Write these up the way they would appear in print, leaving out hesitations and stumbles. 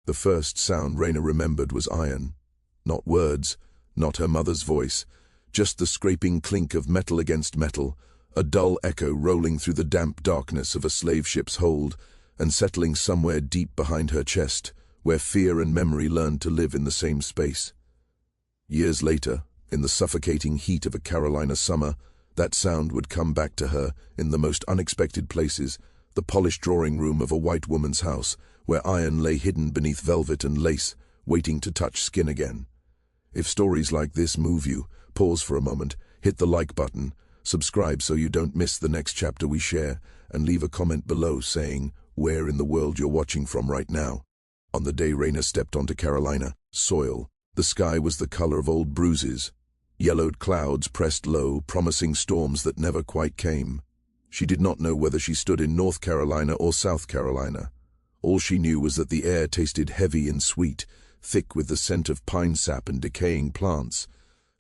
The first sound Raina remembered was iron. Not words, not her mother's voice, just the scraping clink of metal against metal, a dull echo rolling through the damp darkness of a slave ship's hold and settling somewhere deep behind her chest, where fear and memory learned to live in the same space. Years later, in the suffocating heat of a Carolina summer, that sound would come back to her in the most unexpected places, the polished drawing room of a white woman's house, where iron lay hidden beneath velvet and lace, waiting to touch skin again. If stories like this move you, pause for a moment, hit the like button, subscribe so you don't miss the next chapter we share, and leave a comment below saying where in the world you're watching from right now. On the day Raina stepped onto Carolina soil, the sky was the color of old bruises. Yellowed clouds pressed low, promising storms that never quite came. She did not know whether she stood in North Carolina or South Carolina. All she knew was that the air tasted heavy and sweet, thick with the scent of pine sap and decaying plants.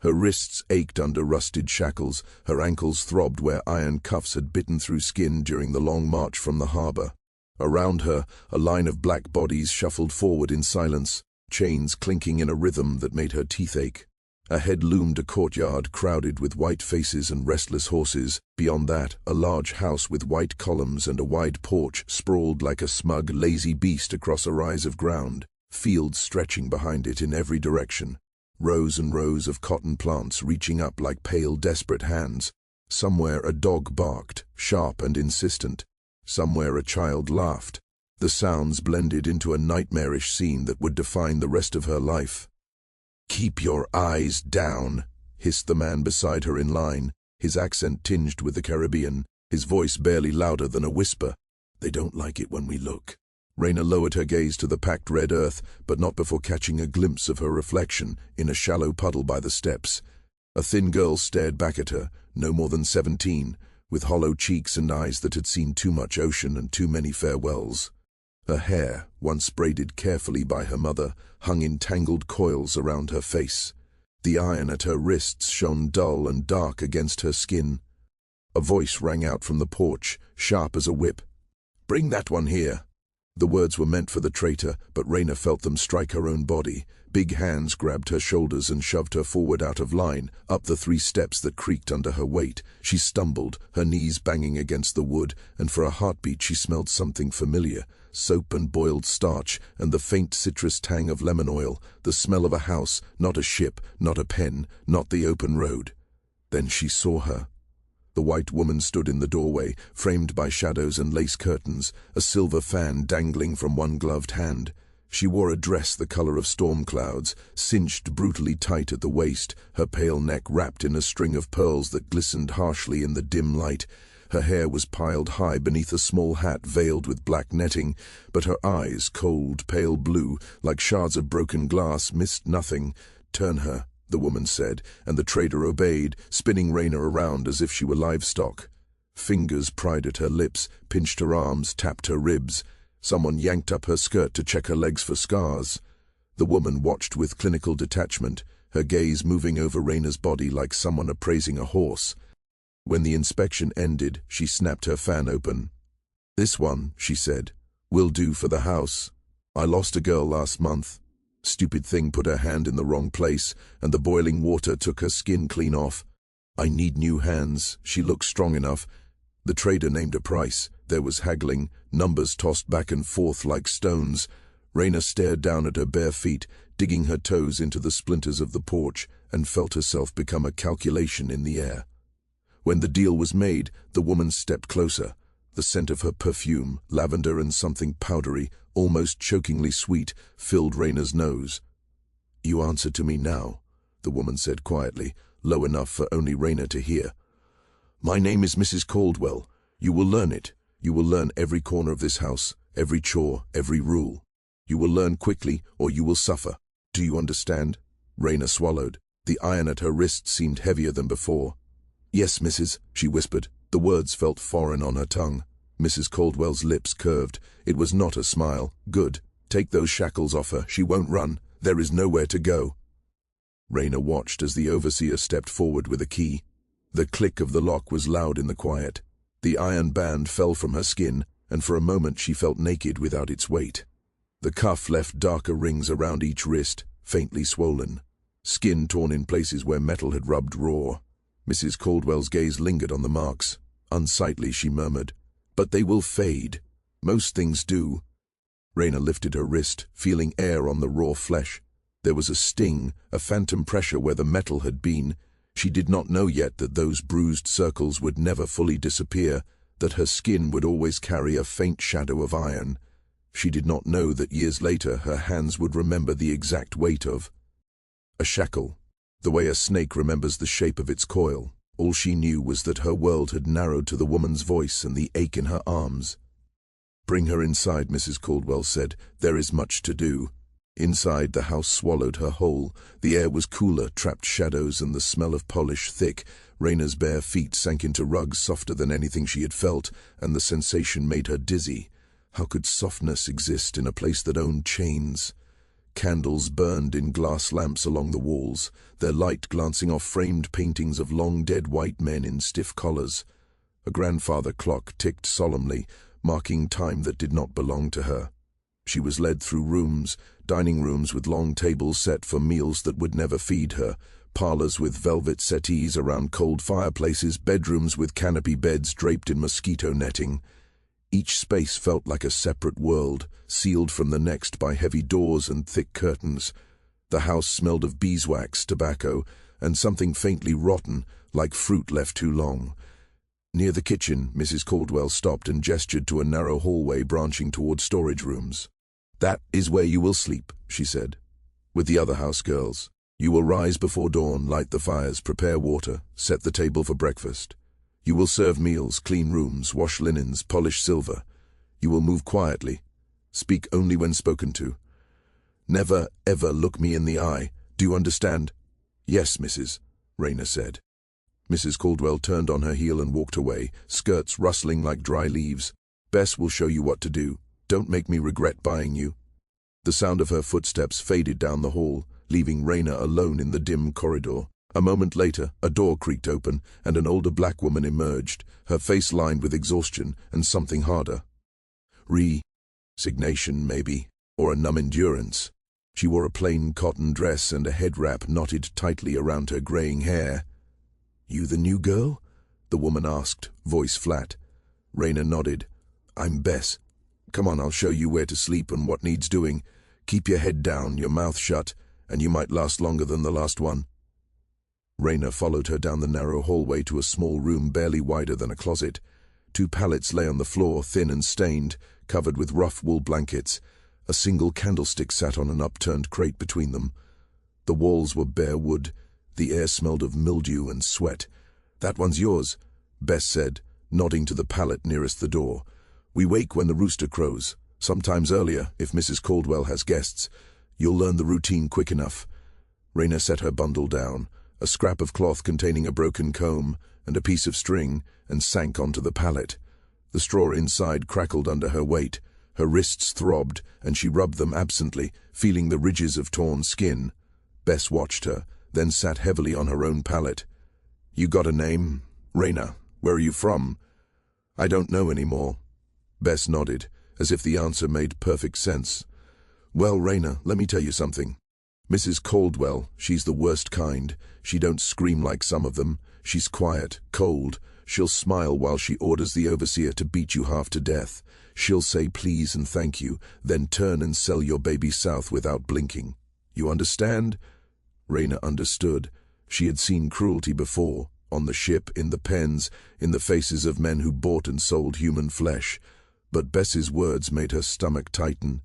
Her wrists ached under rusted shackles, her ankles throbbed where iron cuffs had bitten through skin during the long march from the harbor. Around her, a line of black bodies shuffled forward in silence, chains clinking in a rhythm that made her teeth ache. Ahead loomed a courtyard crowded with white faces and restless horses. Beyond that, a large house with white columns and a wide porch sprawled like a smug, lazy beast across a rise of ground, fields stretching behind it in every direction. Rows and rows of cotton plants reaching up like pale, desperate hands. Somewhere a dog barked, sharp and insistent. Somewhere a child laughed. The sounds blended into a nightmarish scene that would define the rest of her life. "Keep your eyes down," hissed the man beside her in line, his accent tinged with the Caribbean, his voice barely louder than a whisper. "They don't like it when we look." Raina lowered her gaze to the packed red earth, but not before catching a glimpse of her reflection in a shallow puddle by the steps. A thin girl stared back at her, no more than 17, with hollow cheeks and eyes that had seen too much ocean and too many farewells. Her hair, once braided carefully by her mother, hung in tangled coils around her face. The iron at her wrists shone dull and dark against her skin. A voice rang out from the porch, sharp as a whip. "Bring that one here." The words were meant for the traitor, but Raina felt them strike her own body. Big hands grabbed her shoulders and shoved her forward out of line, up the 3 steps that creaked under her weight. She stumbled, her knees banging against the wood, and for a heartbeat she smelled something familiar. Soap and boiled starch, and the faint citrus tang of lemon oil, the smell of a house, not a ship, not a pen, not the open road. Then she saw her. The white woman stood in the doorway, framed by shadows and lace curtains, a silver fan dangling from one gloved hand. She wore a dress the color of storm clouds, cinched brutally tight at the waist, her pale neck wrapped in a string of pearls that glistened harshly in the dim light. Her hair was piled high beneath a small hat veiled with black netting, but her eyes, cold, pale blue, like shards of broken glass, missed nothing. "Turn her," the woman said, and the trader obeyed, spinning Raina around as if she were livestock. Fingers pried at her lips, pinched her arms, tapped her ribs. Someone yanked up her skirt to check her legs for scars. The woman watched with clinical detachment, her gaze moving over Raina's body like someone appraising a horse. When the inspection ended, she snapped her fan open. "This one," she said, "will do for the house. I lost a girl last month. Stupid thing put her hand in the wrong place, and the boiling water took her skin clean off. I need new hands. She looks strong enough." The trader named a price. There was haggling, numbers tossed back and forth like stones. Raina stared down at her bare feet, digging her toes into the splinters of the porch, and felt herself become a calculation in the air. When the deal was made, the woman stepped closer. The scent of her perfume, lavender and something powdery, almost chokingly sweet, filled Raina's nose. "You answer to me now," the woman said quietly, low enough for only Raina to hear. "My name is Mrs. Caldwell. You will learn it. You will learn every corner of this house, every chore, every rule. You will learn quickly, or you will suffer. Do you understand?" Raina swallowed. The iron at her wrist seemed heavier than before. "Yes, Mrs.," she whispered. The words felt foreign on her tongue. Mrs. Caldwell's lips curved. It was not a smile. "Good. Take those shackles off her. She won't run. There is nowhere to go." Raina watched as the overseer stepped forward with a key. The click of the lock was loud in the quiet. The iron band fell from her skin, and for a moment she felt naked without its weight. The cuff left darker rings around each wrist, faintly swollen. Skin torn in places where metal had rubbed raw. Mrs. Caldwell's gaze lingered on the marks. Unsightly, she murmured. But they will fade. Most things do. Raina lifted her wrist, feeling air on the raw flesh. There was a sting, a phantom pressure where the metal had been. She did not know yet that those bruised circles would never fully disappear, that her skin would always carry a faint shadow of iron. She did not know that years later her hands would remember the exact weight of a shackle, the way a snake remembers the shape of its coil. All she knew was that her world had narrowed to the woman's voice and the ache in her arms. "Bring her inside," Mrs. Caldwell said. "There is much to do." Inside, the house swallowed her whole. The air was cooler, trapped shadows and the smell of polish thick. Raina's bare feet sank into rugs softer than anything she had felt, and the sensation made her dizzy. How could softness exist in a place that owned chains? Candles burned in glass lamps along the walls, their light glancing off framed paintings of long-dead white men in stiff collars. A grandfather clock ticked solemnly, marking time that did not belong to her. She was led through rooms, dining rooms with long tables set for meals that would never feed her, parlors with velvet settees around cold fireplaces, bedrooms with canopy beds draped in mosquito netting. Each space felt like a separate world, sealed from the next by heavy doors and thick curtains. The house smelled of beeswax, tobacco, and something faintly rotten, like fruit left too long. Near the kitchen, Mrs. Caldwell stopped and gestured to a narrow hallway branching toward storage rooms. "That is where you will sleep," she said, "with the other house girls. You will rise before dawn, light the fires, prepare water, set the table for breakfast. You will serve meals, clean rooms, wash linens, polish silver. You will move quietly. Speak only when spoken to. Never, ever look me in the eye. Do you understand?" "Yes, Mrs." Raina said. Mrs. Caldwell turned on her heel and walked away, skirts rustling like dry leaves. "Bess will show you what to do. Don't make me regret buying you." The sound of her footsteps faded down the hall, leaving Raina alone in the dim corridor. A moment later, a door creaked open, and an older black woman emerged, her face lined with exhaustion and something harder. Resignation, maybe, or a numb endurance. She wore a plain cotton dress and a head wrap knotted tightly around her graying hair. "You the new girl?" the woman asked, voice flat. Raina nodded. "I'm Bess. Come on, I'll show you where to sleep and what needs doing. Keep your head down, your mouth shut, and you might last longer than the last one." Raina followed her down the narrow hallway to a small room barely wider than a closet. 2 pallets lay on the floor, thin and stained, covered with rough wool blankets. A single candlestick sat on an upturned crate between them. The walls were bare wood. The air smelled of mildew and sweat. "That one's yours," Bess said, nodding to the pallet nearest the door. "We wake when the rooster crows, sometimes earlier if Mrs. Caldwell has guests. You'll learn the routine quick enough." Raina set her bundle down, a scrap of cloth containing a broken comb and a piece of string, and sank onto the pallet. The straw inside crackled under her weight. Her wrists throbbed, and she rubbed them absently, feeling the ridges of torn skin. Bess watched her, then sat heavily on her own pallet. "You got a name?" "Raina. Where are you from?" "I don't know anymore." Bess nodded, as if the answer made perfect sense. "Well, Raina, let me tell you something. Mrs. Caldwell, she's the worst kind. She don't scream like some of them. She's quiet, cold. She'll smile while she orders the overseer to beat you half to death. She'll say please and thank you, then turn and sell your baby south without blinking. You understand?" Raina understood. She had seen cruelty before, on the ship, in the pens, in the faces of men who bought and sold human flesh. But Bess's words made her stomach tighten.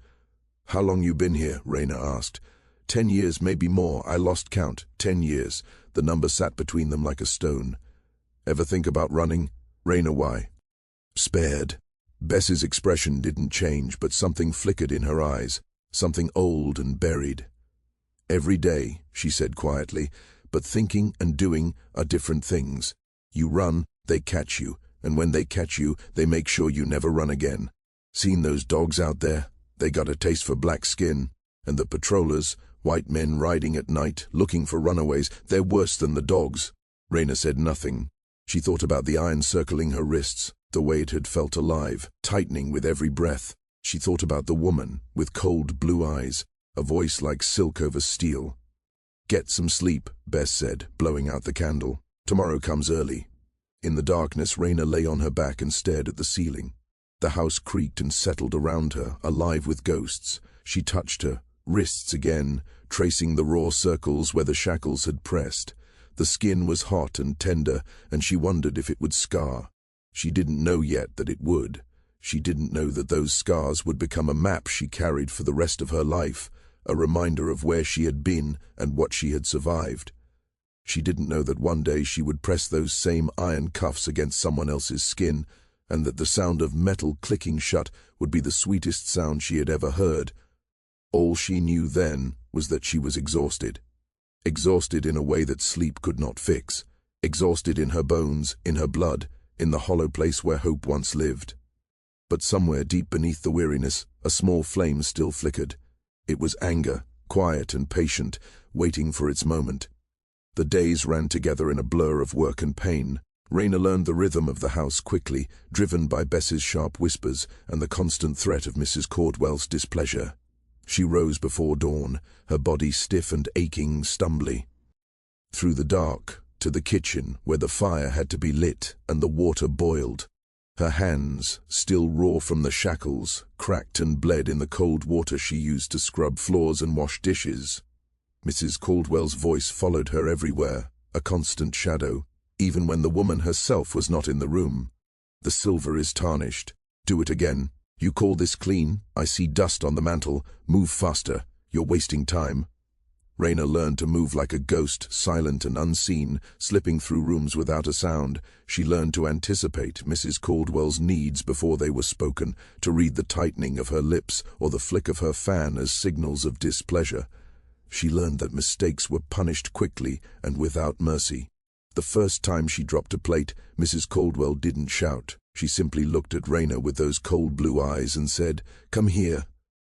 "How long you been here?" Raina asked. 10 years, maybe more. I lost count. 10 years. The number sat between them like a stone. "Ever think about running?" "Raina, why?" "Spared." Bess's expression didn't change, but something flickered in her eyes, something old and buried. "Every day," she said quietly, "but thinking and doing are different things. You run, they catch you, and when they catch you, they make sure you never run again. Seen those dogs out there? They got a taste for black skin. And the patrollers, white men riding at night, looking for runaways, they're worse than the dogs." Raina said nothing. She thought about the iron circling her wrists, the way it had felt alive, tightening with every breath. She thought about the woman, with cold blue eyes, a voice like silk over steel. "Get some sleep," Bess said, blowing out the candle. "Tomorrow comes early." In the darkness, Raina lay on her back and stared at the ceiling. The house creaked and settled around her, alive with ghosts. She touched her wrists again, tracing the raw circles where the shackles had pressed. The skin was hot and tender, and she wondered if it would scar. She didn't know yet that it would. She didn't know that those scars would become a map she carried for the rest of her life, a reminder of where she had been and what she had survived. She didn't know that one day she would press those same iron cuffs against someone else's skin, and that the sound of metal clicking shut would be the sweetest sound she had ever heard. All she knew then was that she was exhausted. Exhausted in a way that sleep could not fix. Exhausted in her bones, in her blood, in the hollow place where hope once lived. But somewhere deep beneath the weariness, a small flame still flickered. It was anger, quiet and patient, waiting for its moment. The days ran together in a blur of work and pain. Raina learned the rhythm of the house quickly, driven by Bess's sharp whispers and the constant threat of Mrs. Caldwell's displeasure. She rose before dawn, her body stiff and aching stumbly. Through the dark, to the kitchen, where the fire had to be lit and the water boiled. Her hands, still raw from the shackles, cracked and bled in the cold water she used to scrub floors and wash dishes. Mrs. Caldwell's voice followed her everywhere, a constant shadow, even when the woman herself was not in the room. "The silver is tarnished. Do it again. You call this clean? I see dust on the mantel. Move faster. You're wasting time." Raina learned to move like a ghost, silent and unseen, slipping through rooms without a sound. She learned to anticipate Mrs. Caldwell's needs before they were spoken, to read the tightening of her lips or the flick of her fan as signals of displeasure. She learned that mistakes were punished quickly and without mercy. The first time she dropped a plate, Mrs. Caldwell didn't shout. She simply looked at Raina with those cold blue eyes and said, "Come here."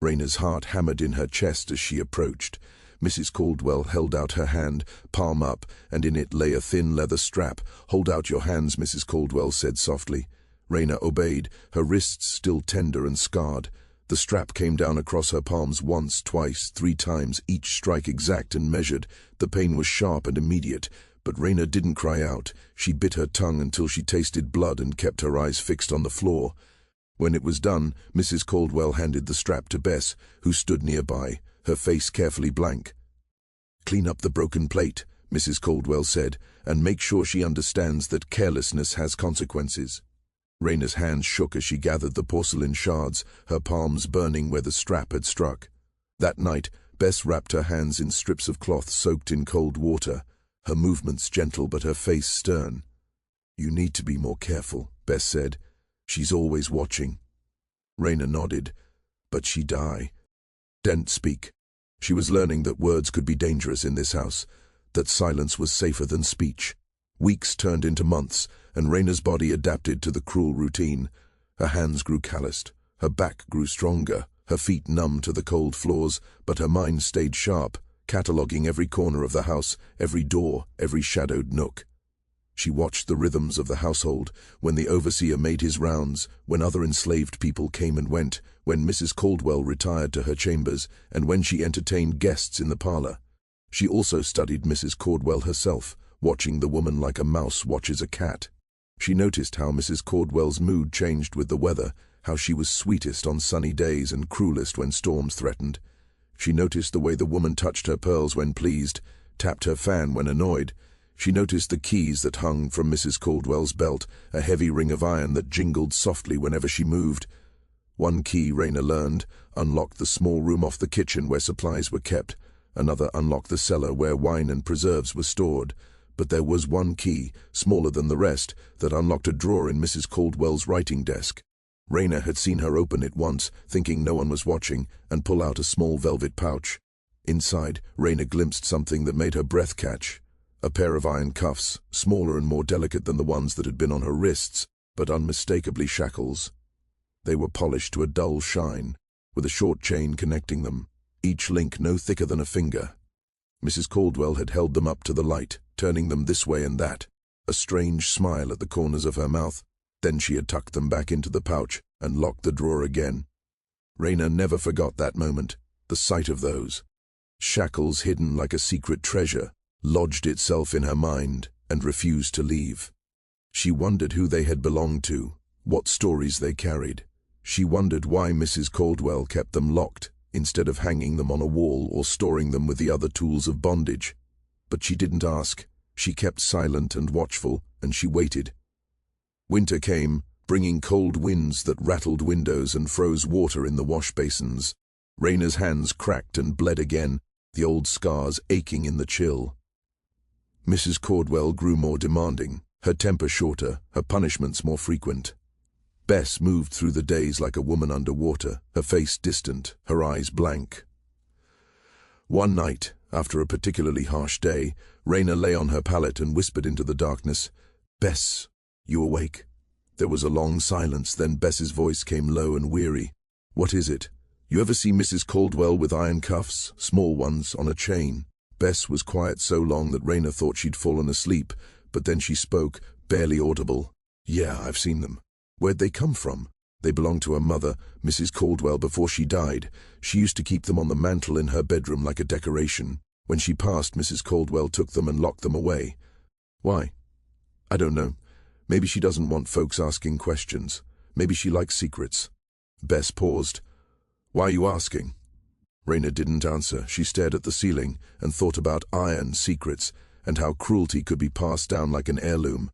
Raina's heart hammered in her chest as she approached. Mrs. Caldwell held out her hand, palm up, and in it lay a thin leather strap. "Hold out your hands," Mrs. Caldwell said softly. Raina obeyed, her wrists still tender and scarred. The strap came down across her palms once, twice, 3 times, each strike exact and measured. The pain was sharp and immediate, but Raina didn't cry out. She bit her tongue until she tasted blood and kept her eyes fixed on the floor. When it was done, Mrs. Caldwell handed the strap to Bess, who stood nearby, her face carefully blank. "Clean up the broken plate," Mrs. Caldwell said, "and make sure she understands that carelessness has consequences." Raina's hands shook as she gathered the porcelain shards, her palms burning where the strap had struck. That night, Bess wrapped her hands in strips of cloth soaked in cold water, her movements gentle but her face stern. "You need to be more careful," Bess said. "She's always watching." Raina nodded. "But she didn't speak." She was learning that words could be dangerous in this house, that silence was safer than speech. Weeks turned into months, and Raina's body adapted to the cruel routine. Her hands grew calloused, her back grew stronger, her feet numb to the cold floors, but her mind stayed sharp, cataloguing every corner of the house, every door, every shadowed nook. She watched the rhythms of the household, when the overseer made his rounds, when other enslaved people came and went, when Mrs. Caldwell retired to her chambers, and when she entertained guests in the parlor. She also studied Mrs. Caldwell herself, watching the woman like a mouse watches a cat. She noticed how Mrs. Caldwell's mood changed with the weather, how she was sweetest on sunny days and cruelest when storms threatened. She noticed the way the woman touched her pearls when pleased, tapped her fan when annoyed. She noticed the keys that hung from Mrs. Caldwell's belt, a heavy ring of iron that jingled softly whenever she moved. One key, Raina learned, unlocked the small room off the kitchen where supplies were kept. Another unlocked the cellar where wine and preserves were stored. But there was one key, smaller than the rest, that unlocked a drawer in Mrs. Caldwell's writing desk. Raina had seen her open it once, thinking no one was watching, and pull out a small velvet pouch. Inside, Raina glimpsed something that made her breath catch. A pair of iron cuffs, smaller and more delicate than the ones that had been on her wrists, but unmistakably shackles. They were polished to a dull shine, with a short chain connecting them, each link no thicker than a finger. Mrs. Caldwell had held them up to the light, turning them this way and that, a strange smile at the corners of her mouth. Then she had tucked them back into the pouch and locked the drawer again. Raina never forgot that moment. The sight of those shackles hidden like a secret treasure lodged itself in her mind and refused to leave. She wondered who they had belonged to, what stories they carried. She wondered why Mrs. Caldwell kept them locked, instead of hanging them on a wall or storing them with the other tools of bondage. But she didn't ask. She kept silent and watchful, and she waited. Winter came, bringing cold winds that rattled windows and froze water in the wash basins. Raina's hands cracked and bled again, the old scars aching in the chill. Mrs. Caldwell grew more demanding, her temper shorter, her punishments more frequent. Bess moved through the days like a woman underwater, her face distant, her eyes blank. One night, after a particularly harsh day, Raina lay on her pallet and whispered into the darkness, "Bess, you awake?" There was a long silence, then Bess's voice came low and weary. "What is it? You ever see Mrs. Caldwell with iron cuffs, small ones, on a chain?" Bess was quiet so long that Raina thought she'd fallen asleep, but then she spoke, barely audible. "Yeah, I've seen them." "Where'd they come from?" "They belonged to her mother, Mrs. Caldwell, before she died. She used to keep them on the mantel in her bedroom like a decoration. When she passed, Mrs. Caldwell took them and locked them away." "Why?" "I don't know. Maybe she doesn't want folks asking questions. Maybe she likes secrets." Bess paused. "Why are you asking?" Raina didn't answer. She stared at the ceiling and thought about iron secrets and how cruelty could be passed down like an heirloom.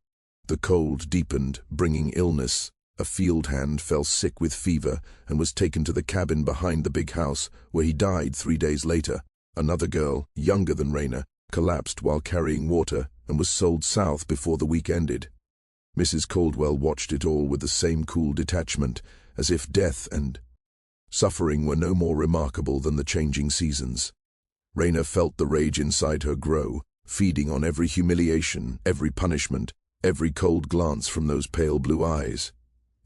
The cold deepened, bringing illness. A field hand fell sick with fever and was taken to the cabin behind the big house, where he died 3 days later. Another girl, younger than Raina, collapsed while carrying water and was sold south before the week ended. Mrs. Caldwell watched it all with the same cool detachment, as if death and suffering were no more remarkable than the changing seasons. Raina felt the rage inside her grow, feeding on every humiliation, every punishment, every cold glance from those pale blue eyes.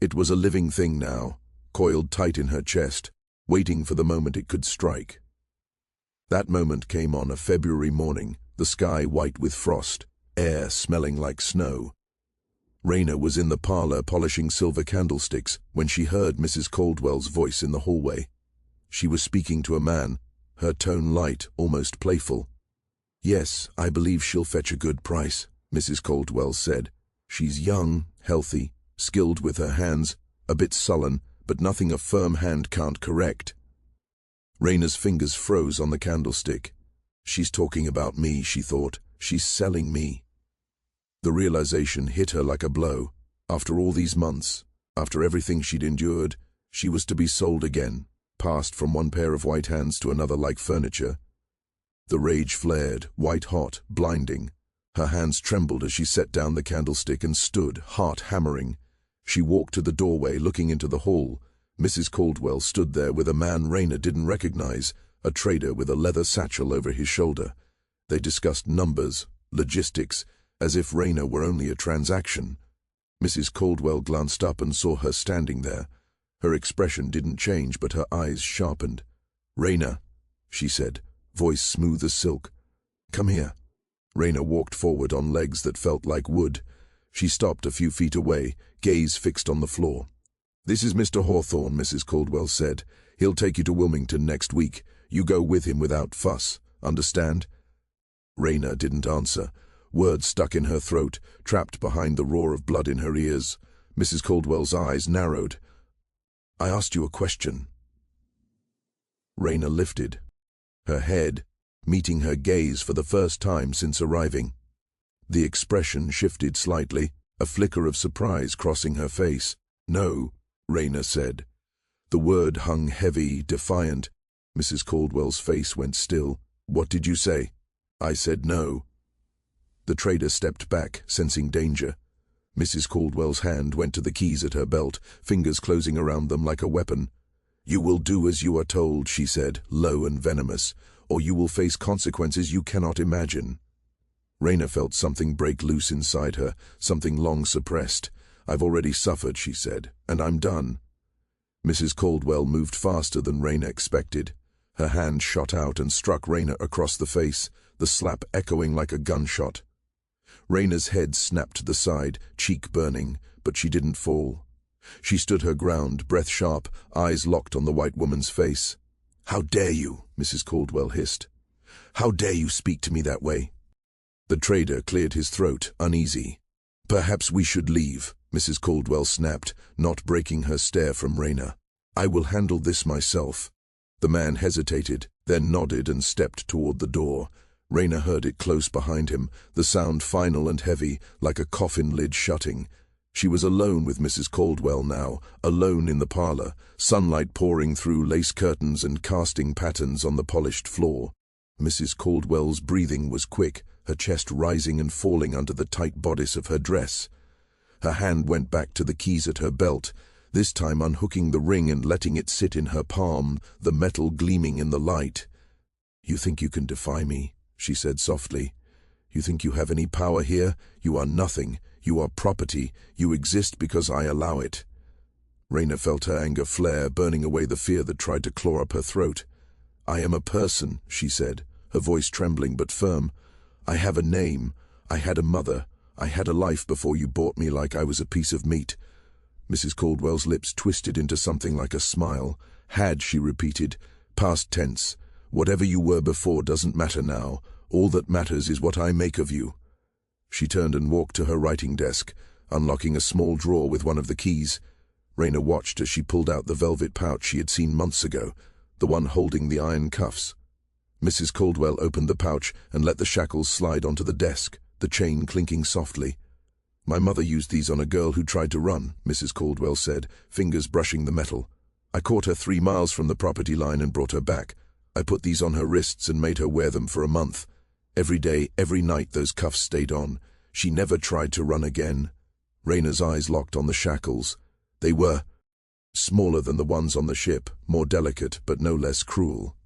It was a living thing now, coiled tight in her chest, waiting for the moment it could strike. That moment came on a February morning, the sky white with frost, air smelling like snow. Raina was in the parlor polishing silver candlesticks when she heard Mrs. Caldwell's voice in the hallway. She was speaking to a man, her tone light, almost playful. "Yes, I believe she'll fetch a good price," Mrs. Caldwell said. "She's young, healthy, skilled with her hands, a bit sullen, but nothing a firm hand can't correct." Raina's fingers froze on the candlestick. "She's talking about me," she thought. "She's selling me." The realization hit her like a blow. After all these months, after everything she'd endured, she was to be sold again, passed from one pair of white hands to another like furniture. The rage flared, white-hot, blinding. Her hands trembled as she set down the candlestick and stood, heart hammering. She walked to the doorway, looking into the hall. Mrs. Caldwell stood there with a man Raina didn't recognize, a trader with a leather satchel over his shoulder. They discussed numbers, logistics, as if Raina were only a transaction. Mrs. Caldwell glanced up and saw her standing there. Her expression didn't change, but her eyes sharpened. "Raina," she said, voice smooth as silk. "Come here." Raina walked forward on legs that felt like wood. She stopped a few feet away, gaze fixed on the floor. "This is Mr. Hawthorne," Mrs. Caldwell said. "He'll take you to Wilmington next week. You go with him without fuss. Understand?" Raina didn't answer. Words stuck in her throat, trapped behind the roar of blood in her ears. Mrs. Caldwell's eyes narrowed. "I asked you a question." Raina lifted her head, meeting her gaze for the first time since arriving. The expression shifted slightly, a flicker of surprise crossing her face. "No," Raina said. The word hung heavy, defiant. Mrs. Caldwell's face went still. "What did you say?" "I said no." The trader stepped back, sensing danger. Mrs. Caldwell's hand went to the keys at her belt, fingers closing around them like a weapon. "You will do as you are told," she said, low and venomous, "or you will face consequences you cannot imagine." Raina felt something break loose inside her, something long suppressed. "I've already suffered," she said, "and I'm done." Mrs. Caldwell moved faster than Raina expected. Her hand shot out and struck Raina across the face, the slap echoing like a gunshot. Raina's head snapped to the side, cheek burning, but she didn't fall. She stood her ground, breath sharp, eyes locked on the white woman's face. "How dare you?" Mrs. Caldwell hissed. "How dare you speak to me that way?" The trader cleared his throat, uneasy. "Perhaps we should leave," Mrs. Caldwell snapped, not breaking her stare from Rayna. "I will handle this myself." The man hesitated, then nodded and stepped toward the door. Rayna heard it close behind him, the sound final and heavy, like a coffin lid shutting. She was alone with Mrs. Caldwell now, alone in the parlor, sunlight pouring through lace curtains and casting patterns on the polished floor. Mrs. Caldwell's breathing was quick, her chest rising and falling under the tight bodice of her dress. Her hand went back to the keys at her belt, this time unhooking the ring and letting it sit in her palm, the metal gleaming in the light. "You think you can defy me?" she said softly. "You think you have any power here? You are nothing. You are property. You exist because I allow it." Rayna felt her anger flare, burning away the fear that tried to claw up her throat. "I am a person," she said, her voice trembling but firm. "I have a name. I had a mother. I had a life before you bought me like I was a piece of meat." Mrs. Caldwell's lips twisted into something like a smile. "Had," she repeated, past tense. "Whatever you were before doesn't matter now. All that matters is what I make of you." She turned and walked to her writing desk, unlocking a small drawer with one of the keys. Rayna watched as she pulled out the velvet pouch she had seen months ago, the one holding the iron cuffs. Mrs. Caldwell opened the pouch and let the shackles slide onto the desk, the chain clinking softly. "My mother used these on a girl who tried to run," Mrs. Caldwell said, fingers brushing the metal. "I caught her 3 miles from the property line and brought her back. I put these on her wrists and made her wear them for a month. Every day, every night those cuffs stayed on. She never tried to run again." Rayna's eyes locked on the shackles. They were smaller than the ones on the ship, more delicate but no less cruel.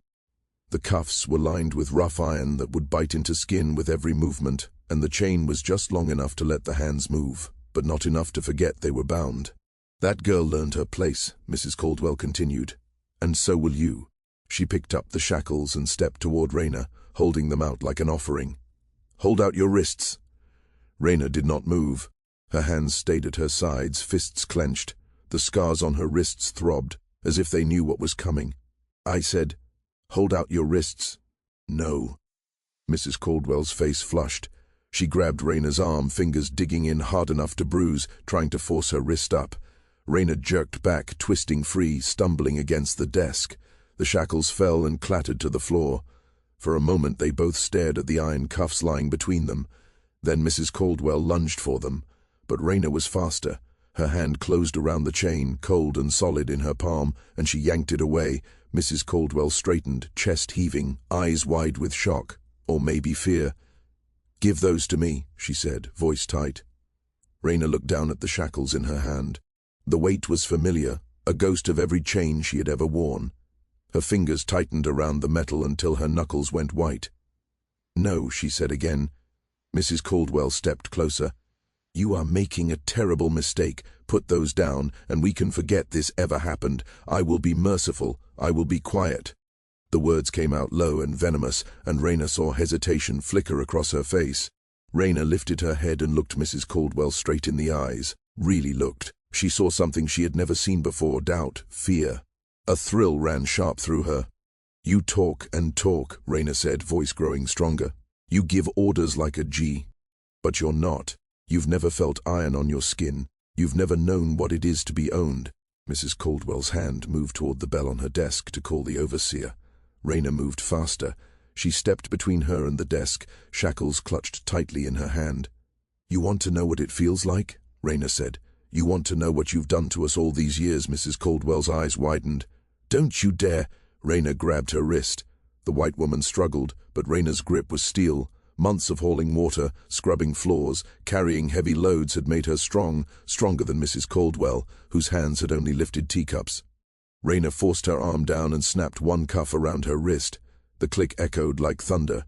The cuffs were lined with rough iron that would bite into skin with every movement, and the chain was just long enough to let the hands move, but not enough to forget they were bound. "That girl learned her place," Mrs. Caldwell continued. "And so will you." She picked up the shackles and stepped toward Rayna, holding them out like an offering. "Hold out your wrists." Rayna did not move. Her hands stayed at her sides, fists clenched. The scars on her wrists throbbed, as if they knew what was coming. "I said, hold out your wrists." "No." Mrs. Caldwell's face flushed. She grabbed Rayna's arm, fingers digging in hard enough to bruise, trying to force her wrist up. Rayna jerked back, twisting free, stumbling against the desk. The shackles fell and clattered to the floor. For a moment they both stared at the iron cuffs lying between them. Then Mrs. Caldwell lunged for them. But Rayna was faster. Her hand closed around the chain, cold and solid in her palm, and she yanked it away. Mrs. Caldwell straightened, chest heaving, eyes wide with shock, or maybe fear. "Give those to me," she said, voice tight. Rayna looked down at the shackles in her hand. The weight was familiar, a ghost of every chain she had ever worn. Her fingers tightened around the metal until her knuckles went white. "No," she said again. Mrs. Caldwell stepped closer. "You are making a terrible mistake. Put those down, and we can forget this ever happened. I will be merciful. I will be quiet." The words came out low and venomous, and Rayna saw hesitation flicker across her face. Rayna lifted her head and looked Mrs. Caldwell straight in the eyes. Really looked. She saw something she had never seen before, doubt, fear. A thrill ran sharp through her. "You talk and talk," Rayna said, voice growing stronger. "You give orders like a G. But you're not. You've never felt iron on your skin. You've never known what it is to be owned." Mrs. Caldwell's hand moved toward the bell on her desk to call the overseer. Rayna moved faster. She stepped between her and the desk, shackles clutched tightly in her hand. "You want to know what it feels like?" Rayna said. "You want to know what you've done to us all these years?" Mrs. Caldwell's eyes widened. "Don't you dare!" Rayna grabbed her wrist. The white woman struggled, but Rayna's grip was steel. Months of hauling water, scrubbing floors, carrying heavy loads had made her strong, stronger than Mrs. Caldwell, whose hands had only lifted teacups. Rayna forced her arm down and snapped one cuff around her wrist. The click echoed like thunder.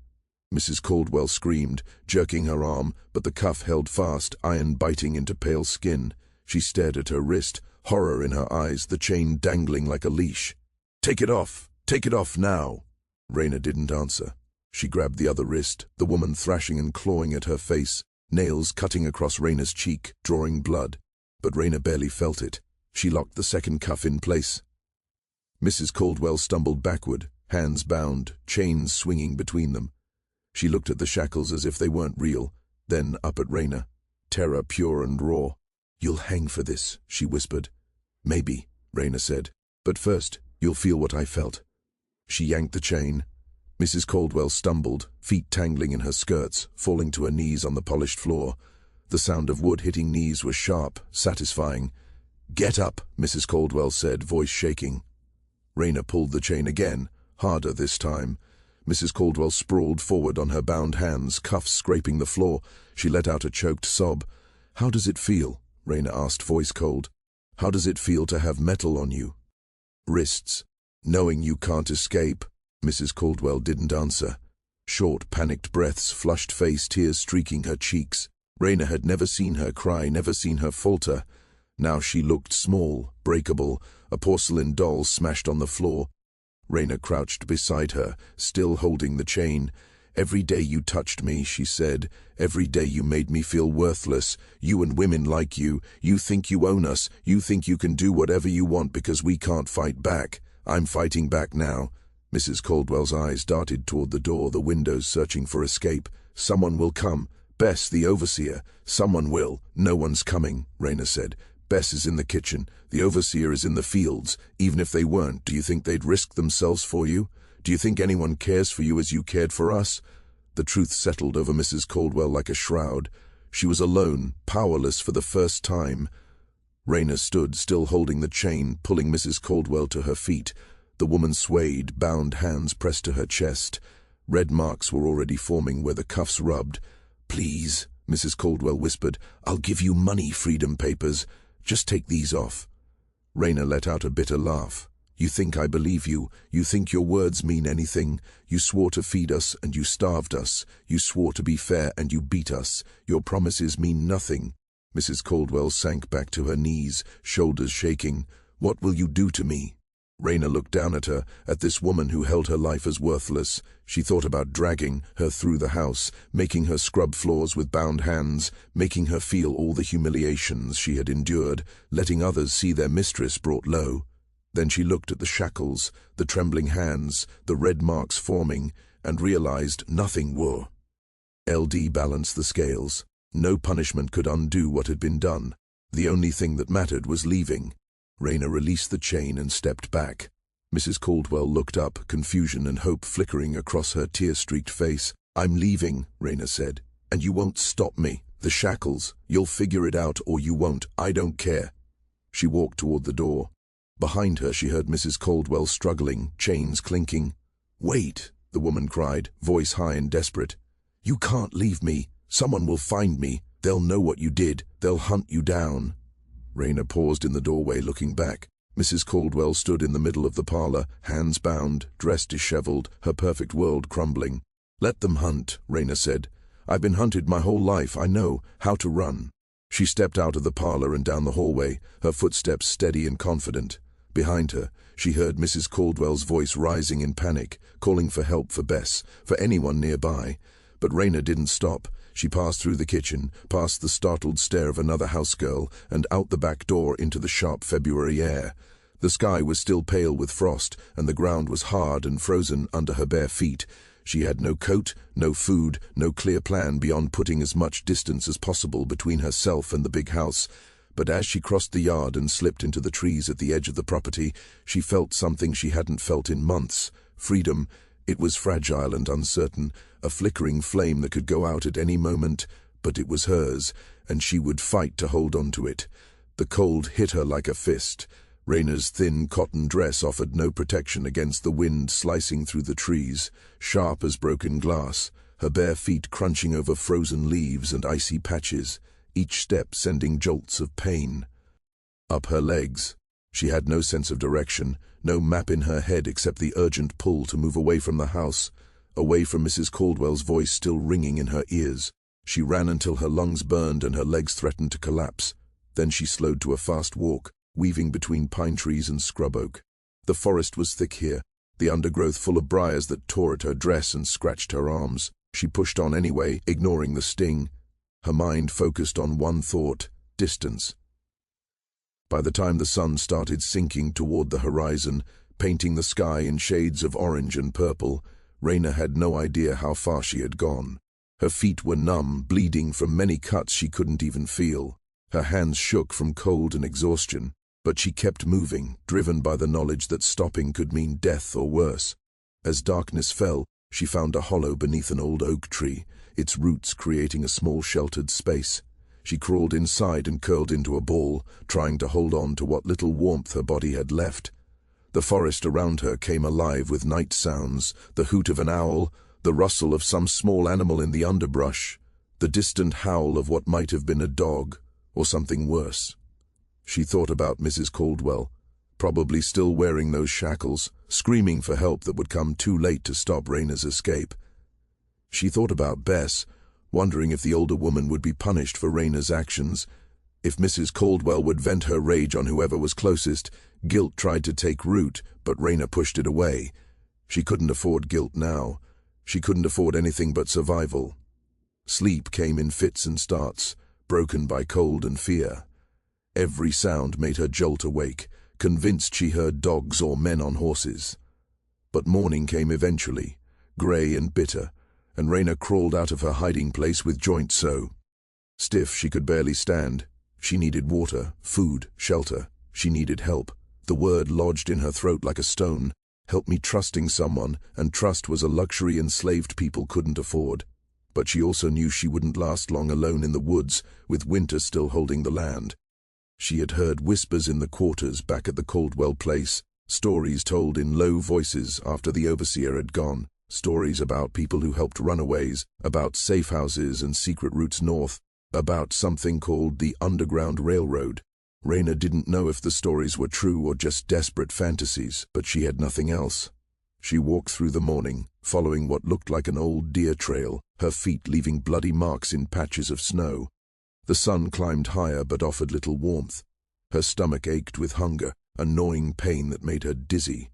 Mrs. Caldwell screamed, jerking her arm, but the cuff held fast, iron biting into pale skin. She stared at her wrist, horror in her eyes, the chain dangling like a leash. "Take it off! Take it off now!" Rayna didn't answer. She grabbed the other wrist, the woman thrashing and clawing at her face, nails cutting across Rayna's cheek, drawing blood. But Rayna barely felt it. She locked the second cuff in place. Mrs. Caldwell stumbled backward, hands bound, chains swinging between them. She looked at the shackles as if they weren't real, then up at Raina, terror pure and raw. "You'll hang for this," she whispered. "Maybe," Raina said. "But first, you'll feel what I felt." She yanked the chain. Mrs. Caldwell stumbled, feet tangling in her skirts, falling to her knees on the polished floor. The sound of wood hitting knees was sharp, satisfying. "Get up," Mrs. Caldwell said, voice shaking. Raina pulled the chain again, harder this time. Mrs. Caldwell sprawled forward on her bound hands, cuffs scraping the floor. She let out a choked sob. "How does it feel?" Raina asked, voice cold. "How does it feel to have metal on you?" "Wrists. Knowing you can't escape." Mrs. Caldwell didn't answer. Short, panicked breaths, flushed face, tears streaking her cheeks. Raina had never seen her cry, never seen her falter. Now she looked small, breakable, a porcelain doll smashed on the floor. Raina crouched beside her, still holding the chain. "Every day you touched me," she said. "Every day you made me feel worthless. You and women like you. You think you own us. You think you can do whatever you want because we can't fight back. I'm fighting back now." Mrs. Caldwell's eyes darted toward the door, the windows searching for escape. "Someone will come. Bess, the overseer. Someone will." "No one's coming," Raina said. "Bess is in the kitchen. The overseer is in the fields. Even if they weren't, do you think they'd risk themselves for you? Do you think anyone cares for you as you cared for us?" The truth settled over Mrs. Caldwell like a shroud. She was alone, powerless for the first time. Raina stood, still holding the chain, pulling Mrs. Caldwell to her feet. The woman swayed, bound hands pressed to her chest. Red marks were already forming where the cuffs rubbed. "Please," Mrs. Caldwell whispered, "I'll give you money, freedom papers. Just take these off." Raina let out a bitter laugh. "You think I believe you? You think your words mean anything? You swore to feed us and you starved us. You swore to be fair and you beat us. Your promises mean nothing." Mrs. Caldwell sank back to her knees, shoulders shaking. "What will you do to me?" Raina looked down at her, at this woman who held her life as worthless. She thought about dragging her through the house, making her scrub floors with bound hands, making her feel all the humiliations she had endured, letting others see their mistress brought low. Then she looked at the shackles, the trembling hands, the red marks forming, and realized nothing would. LD balanced the scales. No punishment could undo what had been done. The only thing that mattered was leaving. Raina released the chain and stepped back. Mrs. Caldwell looked up, confusion and hope flickering across her tear-streaked face. "I'm leaving," Raina said, "and you won't stop me. The shackles. You'll figure it out or you won't. I don't care." She walked toward the door. Behind her she heard Mrs. Caldwell struggling, chains clinking. "Wait," the woman cried, voice high and desperate. "You can't leave me. Someone will find me. They'll know what you did. They'll hunt you down." Raina paused in the doorway, looking back. Mrs. Caldwell stood in the middle of the parlor, hands bound, dress disheveled, her perfect world crumbling. "Let them hunt," Raina said. "I've been hunted my whole life. I know how to run." She stepped out of the parlor and down the hallway, her footsteps steady and confident. Behind her, she heard Mrs. Caldwell's voice rising in panic, calling for help for Bess, for anyone nearby. But Raina didn't stop. She passed through the kitchen, past the startled stare of another housegirl, and out the back door into the sharp February air. The sky was still pale with frost, and the ground was hard and frozen under her bare feet. She had no coat, no food, no clear plan beyond putting as much distance as possible between herself and the big house. But as she crossed the yard and slipped into the trees at the edge of the property, she felt something she hadn't felt in months. Freedom. It was fragile and uncertain, a flickering flame that could go out at any moment, but it was hers, and she would fight to hold on to it. The cold hit her like a fist. Raina's thin cotton dress offered no protection against the wind slicing through the trees, sharp as broken glass, her bare feet crunching over frozen leaves and icy patches, each step sending jolts of pain. Up her legs. She had no sense of direction, no map in her head except the urgent pull to move away from the house, away from Mrs. Caldwell's voice still ringing in her ears. She ran until her lungs burned and her legs threatened to collapse. Then she slowed to a fast walk, weaving between pine trees and scrub oak. The forest was thick here, the undergrowth full of briars that tore at her dress and scratched her arms. She pushed on anyway, ignoring the sting. Her mind focused on one thought: distance. By the time the sun started sinking toward the horizon, painting the sky in shades of orange and purple, Raina had no idea how far she had gone. Her feet were numb, bleeding from many cuts she couldn't even feel. Her hands shook from cold and exhaustion, but she kept moving, driven by the knowledge that stopping could mean death or worse. As darkness fell, she found a hollow beneath an old oak tree, its roots creating a small sheltered space. She crawled inside and curled into a ball, trying to hold on to what little warmth her body had left. The forest around her came alive with night sounds, the hoot of an owl, the rustle of some small animal in the underbrush, the distant howl of what might have been a dog, or something worse. She thought about Mrs. Caldwell, probably still wearing those shackles, screaming for help that would come too late to stop Raina's escape. She thought about Bess, wondering if the older woman would be punished for Raina's actions. If Mrs. Caldwell would vent her rage on whoever was closest, guilt tried to take root, but Raina pushed it away. She couldn't afford guilt now. She couldn't afford anything but survival. Sleep came in fits and starts, broken by cold and fear. Every sound made her jolt awake, convinced she heard dogs or men on horses. But morning came eventually, grey and bitter, and Raina crawled out of her hiding place with joints so stiff she could barely stand. She needed water, food, shelter. She needed help. The word lodged in her throat like a stone. Help me trusting someone, and trust was a luxury enslaved people couldn't afford. But she also knew she wouldn't last long alone in the woods, with winter still holding the land. She had heard whispers in the quarters back at the Caldwell place, stories told in low voices after the overseer had gone, stories about people who helped runaways, about safe houses and secret routes north, about something called the Underground Railroad. Raina didn't know if the stories were true or just desperate fantasies, but she had nothing else. She walked through the morning, following what looked like an old deer trail, her feet leaving bloody marks in patches of snow. The sun climbed higher but offered little warmth. Her stomach ached with hunger, a gnawing pain that made her dizzy.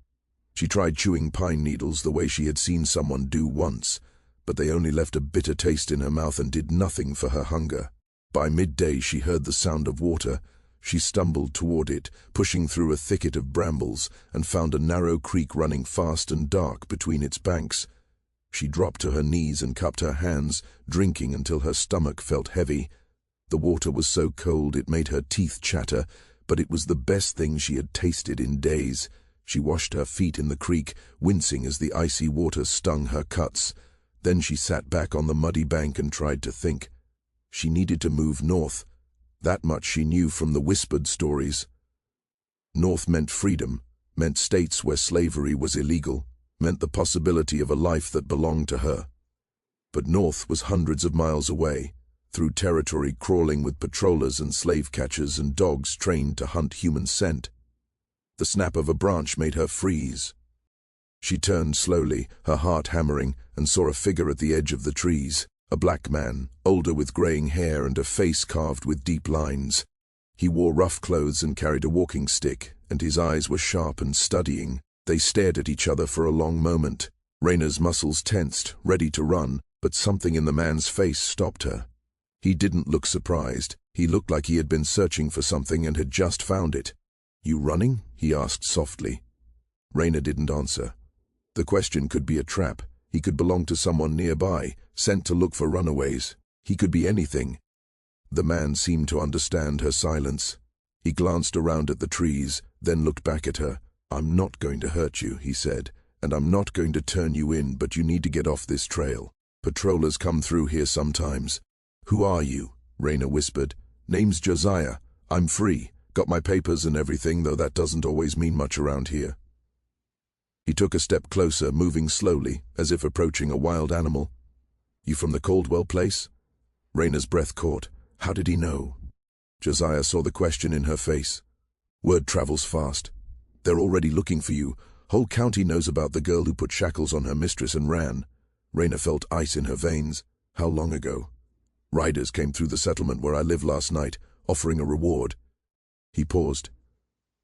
She tried chewing pine needles the way she had seen someone do once, but they only left a bitter taste in her mouth and did nothing for her hunger. By midday she heard the sound of water. She stumbled toward it, pushing through a thicket of brambles, and found a narrow creek running fast and dark between its banks. She dropped to her knees and cupped her hands, drinking until her stomach felt heavy. The water was so cold it made her teeth chatter, but it was the best thing she had tasted in days. She washed her feet in the creek, wincing as the icy water stung her cuts. Then she sat back on the muddy bank and tried to think. She needed to move north. That much she knew from the whispered stories. North meant freedom, meant states where slavery was illegal, meant the possibility of a life that belonged to her. But north was hundreds of miles away, through territory crawling with patrollers and slave catchers and dogs trained to hunt human scent. The snap of a branch made her freeze. She turned slowly, her heart hammering, and saw a figure at the edge of the trees. A black man, older with graying hair and a face carved with deep lines. He wore rough clothes and carried a walking stick, and his eyes were sharp and studying. They stared at each other for a long moment. Raina's muscles tensed, ready to run, but something in the man's face stopped her. He didn't look surprised. He looked like he had been searching for something and had just found it. "You running?" he asked softly. Raina didn't answer. The question could be a trap. He could belong to someone nearby, sent to look for runaways. He could be anything. The man seemed to understand her silence. He glanced around at the trees, then looked back at her. "I'm not going to hurt you," he said, "and I'm not going to turn you in, but you need to get off this trail. Patrollers come through here sometimes." "Who are you?" Raina whispered. "Name's Josiah. I'm free. Got my papers and everything, though that doesn't always mean much around here." He took a step closer, moving slowly, as if approaching a wild animal. "You from the Caldwell place?" Raina's breath caught. How did he know? Josiah saw the question in her face. "Word travels fast. They're already looking for you. Whole county knows about the girl who put shackles on her mistress and ran." Raina felt ice in her veins. "How long ago?" "Riders came through the settlement where I live last night, offering a reward." He paused.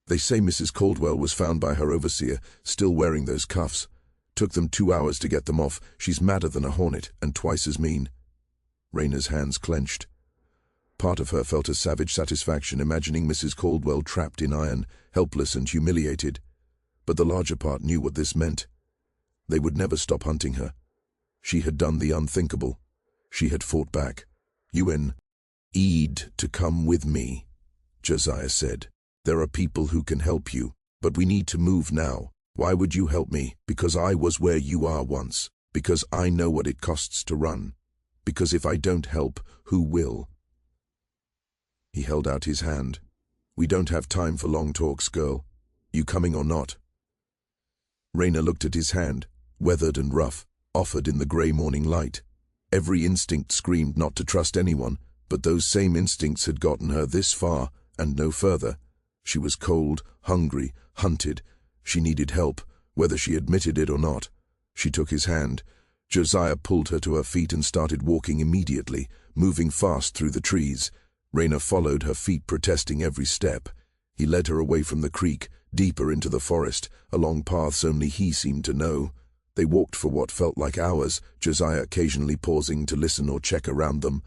"They say Mrs. Caldwell was found by her overseer, still wearing those cuffs. Took them 2 hours to get them off. She's madder than a hornet, and twice as mean." Raina's hands clenched. Part of her felt a savage satisfaction imagining Mrs. Caldwell trapped in iron, helpless and humiliated. But the larger part knew what this meant. They would never stop hunting her. She had done the unthinkable. She had fought back. "You need to come with me," Josiah said. "There are people who can help you, but we need to move now. Why would you help me? Because I was where you are once. Because I know what it costs to run. Because if I don't help, who will?" He held out his hand. "We don't have time for long talks, girl. You coming or not?" Raina looked at his hand, weathered and rough, offered in the grey morning light. Every instinct screamed not to trust anyone, but those same instincts had gotten her this far and no further. She was cold, hungry, hunted. She needed help, whether she admitted it or not. She took his hand. Josiah pulled her to her feet and started walking immediately, moving fast through the trees. Raina followed, her feet protesting every step. He led her away from the creek, deeper into the forest, along paths only he seemed to know. They walked for what felt like hours, Josiah occasionally pausing to listen or check around them.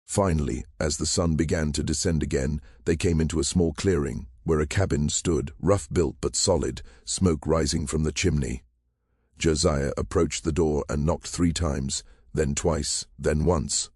Finally, as the sun began to descend again, they came into a small clearing, where a cabin stood, rough-built but solid, smoke rising from the chimney. Josiah approached the door and knocked 3 times, then twice, then once.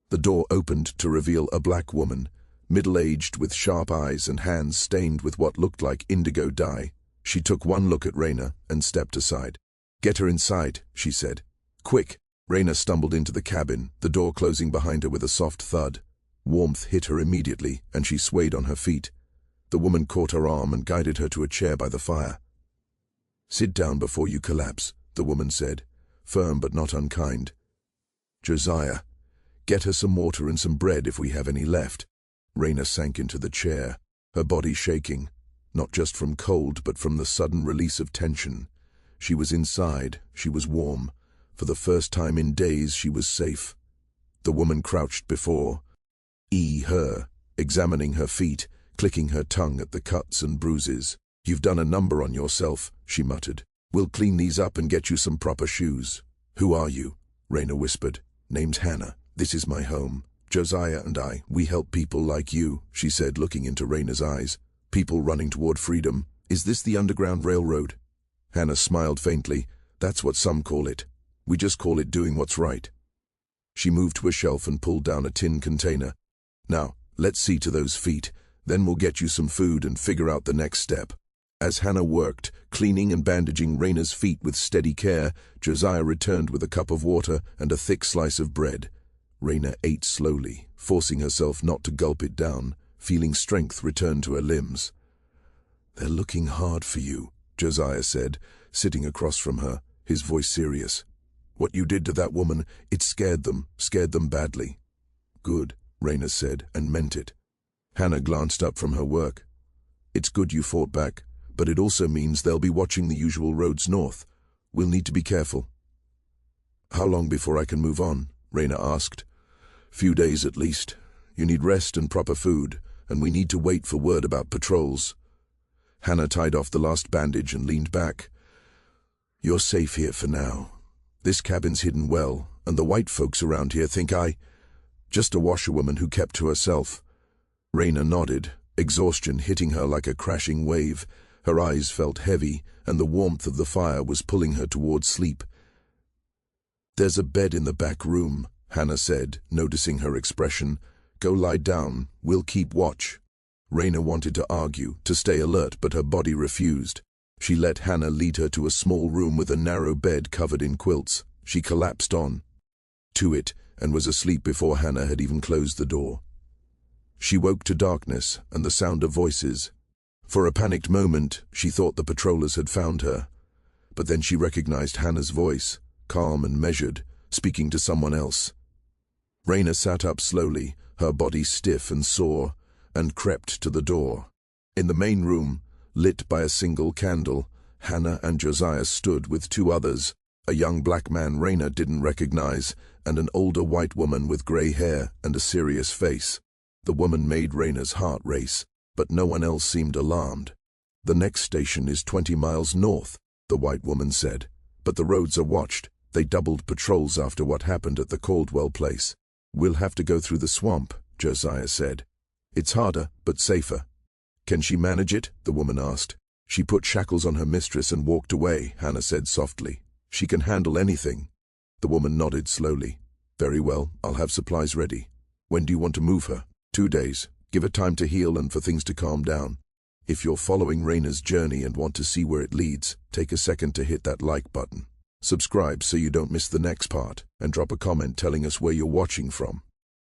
The door opened to reveal a black woman, middle-aged with sharp eyes and hands stained with what looked like indigo dye. She took one look at Raina and stepped aside. "Get her inside," she said. "Quick!" Raina stumbled into the cabin, the door closing behind her with a soft thud. Warmth hit her immediately, and she swayed on her feet. The woman caught her arm and guided her to a chair by the fire. "Sit down before you collapse," the woman said, firm but not unkind. "Josiah, get her some water and some bread if we have any left." Raina sank into the chair, her body shaking, not just from cold but from the sudden release of tension. She was inside, she was warm. For the first time in days she was safe. The woman crouched before her, examining her feet, clicking her tongue at the cuts and bruises. "You've done a number on yourself," she muttered. "We'll clean these up and get you some proper shoes." "Who are you?" Raina whispered. "Name's Hannah. This is my home. Josiah and I, we help people like you," she said, looking into Raina's eyes. "People running toward freedom. Is this the Underground Railroad?" Hannah smiled faintly. "That's what some call it. We just call it doing what's right." She moved to a shelf and pulled down a tin container. "Now, let's see to those feet. Then we'll get you some food and figure out the next step." As Hannah worked, cleaning and bandaging Raina's feet with steady care, Josiah returned with a cup of water and a thick slice of bread. Raina ate slowly, forcing herself not to gulp it down, feeling strength return to her limbs. "They're looking hard for you," Josiah said, sitting across from her, his voice serious. "What you did to that woman, it scared them badly." "Good," Raina said, and meant it. Hannah glanced up from her work. "It's good you fought back, but it also means they'll be watching the usual roads north. We'll need to be careful." "How long before I can move on?" Raina asked. "Few days at least. You need rest and proper food, and we need to wait for word about patrols." Hannah tied off the last bandage and leaned back. "You're safe here for now. This cabin's hidden well, and the white folks around here think just a washerwoman who kept to herself." Raina nodded, exhaustion hitting her like a crashing wave. Her eyes felt heavy, and the warmth of the fire was pulling her towards sleep. "There's a bed in the back room," Hannah said, noticing her expression. "Go lie down, we'll keep watch." Raina wanted to argue, to stay alert, but her body refused. She let Hannah lead her to a small room with a narrow bed covered in quilts. She collapsed on to it and was asleep before Hannah had even closed the door. She woke to darkness and the sound of voices. For a panicked moment, she thought the patrollers had found her. But then she recognized Hannah's voice, calm and measured, speaking to someone else. Raina sat up slowly, her body stiff and sore, and crept to the door. In the main room, lit by a single candle, Hannah and Josiah stood with 2 others, a young black man Raina didn't recognize, and an older white woman with gray hair and a serious face. The woman made Raina's heart race, but no one else seemed alarmed. "The next station is 20 miles north," the white woman said, "but the roads are watched. They doubled patrols after what happened at the Caldwell place." "We'll have to go through the swamp," Josiah said. It's harder, but safer. Can she manage it? The woman asked. She put shackles on her mistress and walked away, Hannah said softly. She can handle anything. The woman nodded slowly. Very well, I'll have supplies ready. When do you want to move her? 2 days. Give her time to heal and for things to calm down. If you're following Raina's journey and want to see where it leads, take a second to hit that like button. Subscribe so you don't miss the next part, and drop a comment telling us where you're watching from.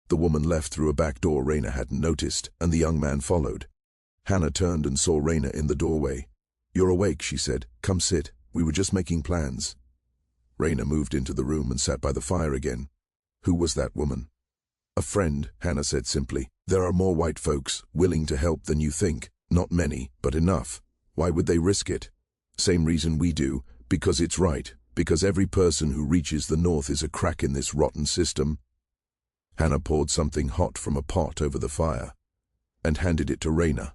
The woman left through a back door Raina hadn't noticed, and the young man followed. Hannah turned and saw Raina in the doorway. You're awake, she said. Come sit. We were just making plans. Raina moved into the room and sat by the fire again. Who was that woman? A friend, Hannah said simply. There are more white folks willing to help than you think. Not many, but enough. Why would they risk it? Same reason we do, because it's right. Because every person who reaches the north is a crack in this rotten system. Hannah poured something hot from a pot over the fire and handed it to Raina.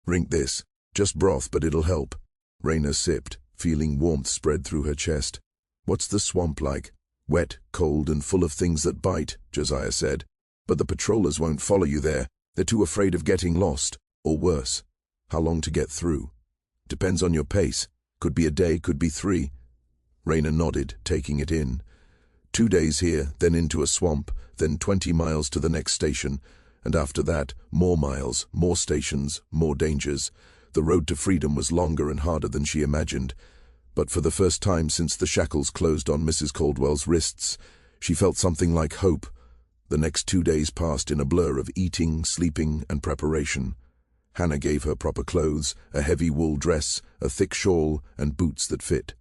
Drink this. Just broth, but it'll help. Raina sipped, feeling warmth spread through her chest. What's the swamp like? Wet, cold, and full of things that bite, Josiah said. But the patrollers won't follow you there. They're too afraid of getting lost, or worse. How long to get through? Depends on your pace. Could be a day, could be 3. Raina nodded, taking it in. 2 days here, then into a swamp, then 20 miles to the next station, and after that, more miles, more stations, more dangers. The road to freedom was longer and harder than she imagined, but for the first time since the shackles closed on Mrs. Caldwell's wrists, she felt something like hope. The next 2 days passed in a blur of eating, sleeping, and preparation. Hannah gave her proper clothes, a heavy wool dress, a thick shawl, and boots that fit.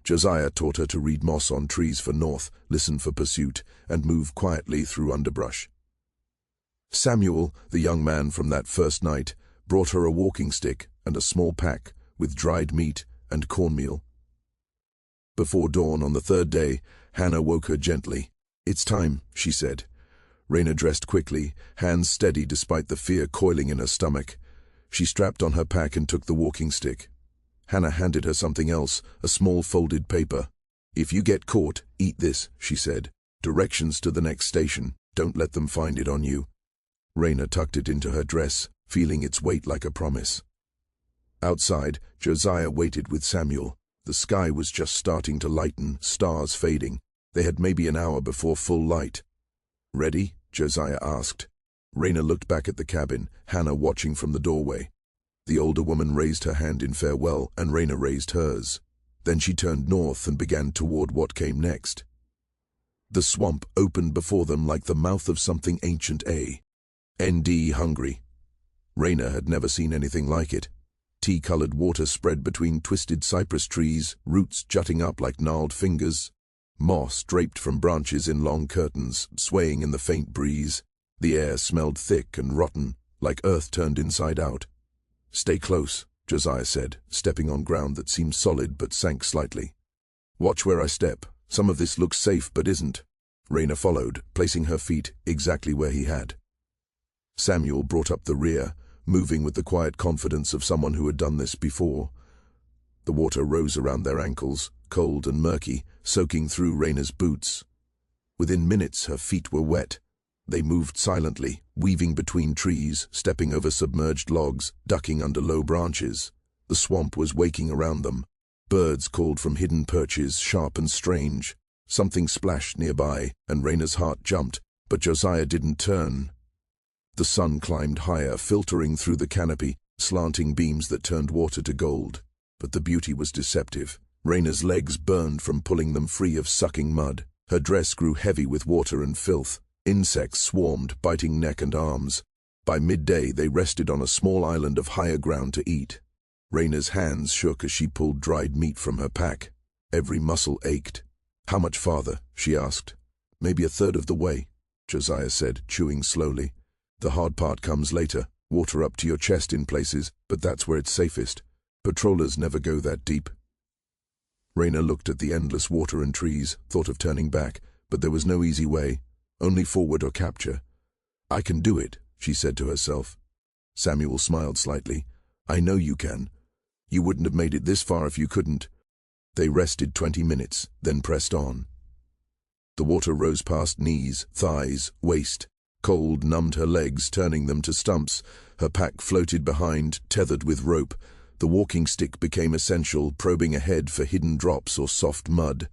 Josiah taught her to read moss on trees for north, listen for pursuit, and move quietly through underbrush. Samuel, the young man from that first night, brought her a walking stick and a small pack with dried meat and cornmeal. Before dawn on the 3rd day, Hannah woke her gently. It's time, she said. Raina dressed quickly, hands steady despite the fear coiling in her stomach. She strapped on her pack and took the walking stick. Hannah handed her something else, a small folded paper. If you get caught, eat this, she said. Directions to the next station. Don't let them find it on you. Raina tucked it into her dress, feeling its weight like a promise. Outside, Josiah waited with Samuel. The sky was just starting to lighten, stars fading. They had maybe an hour before full light. Ready? Josiah asked. Raina looked back at the cabin, Hannah watching from the doorway. The older woman raised her hand in farewell, and Raina raised hers. Then she turned north and began toward what came next. The swamp opened before them like the mouth of something ancient. ND hungry. Raina had never seen anything like it. Tea-colored water spread between twisted cypress trees, roots jutting up like gnarled fingers. Moss draped from branches in long curtains, swaying in the faint breeze. The air smelled thick and rotten, like earth turned inside out. Stay close, Josiah said, stepping on ground that seemed solid but sank slightly. Watch where I step. Some of this looks safe but isn't. Raina followed, placing her feet exactly where he had. Samuel brought up the rear, moving with the quiet confidence of someone who had done this before. The water rose around their ankles, cold and murky, soaking through Raina's boots. Within minutes her feet were wet. They moved silently, weaving between trees, stepping over submerged logs, ducking under low branches. The swamp was waking around them. Birds called from hidden perches, sharp and strange. Something splashed nearby, and Raina's heart jumped, but Josiah didn't turn. The sun climbed higher, filtering through the canopy, slanting beams that turned water to gold. But the beauty was deceptive. Raina's legs burned from pulling them free of sucking mud. Her dress grew heavy with water and filth. Insects swarmed, biting neck and arms. By midday, they rested on a small island of higher ground to eat. Raina's hands shook as she pulled dried meat from her pack. Every muscle ached. How much farther? She asked. Maybe a third of the way, Josiah said, chewing slowly. The hard part comes later. Water up to your chest in places, but that's where it's safest. Patrollers never go that deep. Raina looked at the endless water and trees, thought of turning back, but there was no easy way, only forward or capture. I can do it, she said to herself. Samuel smiled slightly. I know you can. You wouldn't have made it this far if you couldn't. They rested 20 minutes, then pressed on. The water rose past knees, thighs, waist. Cold numbed her legs, turning them to stumps. Her pack floated behind, tethered with rope. The walking stick became essential, probing ahead for hidden drops or soft mud.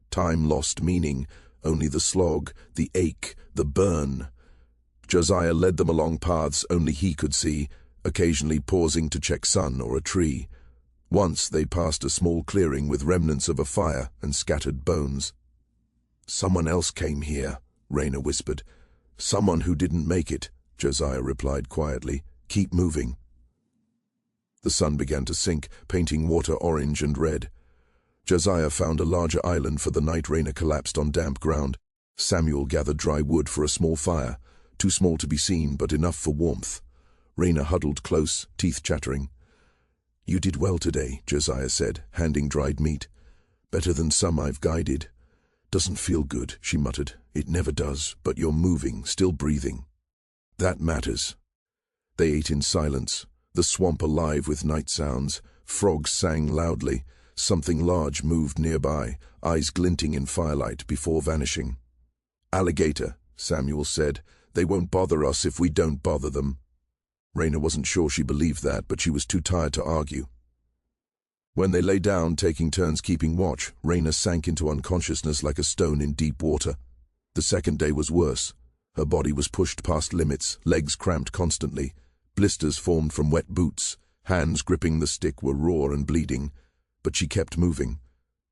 Time lost meaning, only the slog, the ache, the burn. Josiah led them along paths only he could see, occasionally pausing to check sun or a tree. Once they passed a small clearing with remnants of a fire and scattered bones. "Someone else came here," Rayna whispered. "Someone who didn't make it," Josiah replied quietly. "Keep moving." The sun began to sink, painting water orange and red. Josiah found a larger island for the night. Rayna collapsed on damp ground. Samuel gathered dry wood for a small fire, too small to be seen but enough for warmth. Rayna huddled close, teeth chattering. "You did well today," Josiah said, handing dried meat. "Better than some I've guided." "Doesn't feel good," she muttered. "It never does, but you're moving, still breathing. That matters." They ate in silence, the swamp alive with night sounds. Frogs sang loudly. Something large moved nearby, eyes glinting in firelight before vanishing. "Alligator," Samuel said. "They won't bother us if we don't bother them." Rayna wasn't sure she believed that, but she was too tired to argue. When they lay down, taking turns keeping watch, Rayna sank into unconsciousness like a stone in deep water. The second day was worse. Her body was pushed past limits, legs cramped constantly. Blisters formed from wet boots. Hands gripping the stick were raw and bleeding. But she kept moving.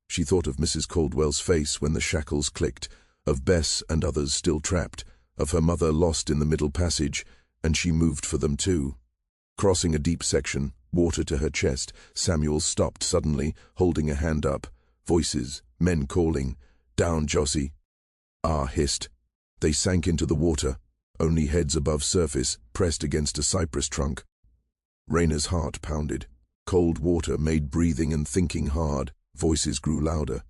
She thought of Mrs. Caldwell's face when the shackles clicked, of Bess and others still trapped, of her mother lost in the middle passage, and she moved for them too. Crossing a deep section, water to her chest, Samuel stopped suddenly, holding a hand up. Voices, men calling, "Down, Jossie." "Ah," hissed. They sank into the water, only heads above surface, pressed against a cypress trunk. Rayna's heart pounded. Cold water made breathing and thinking hard. Voices grew louder.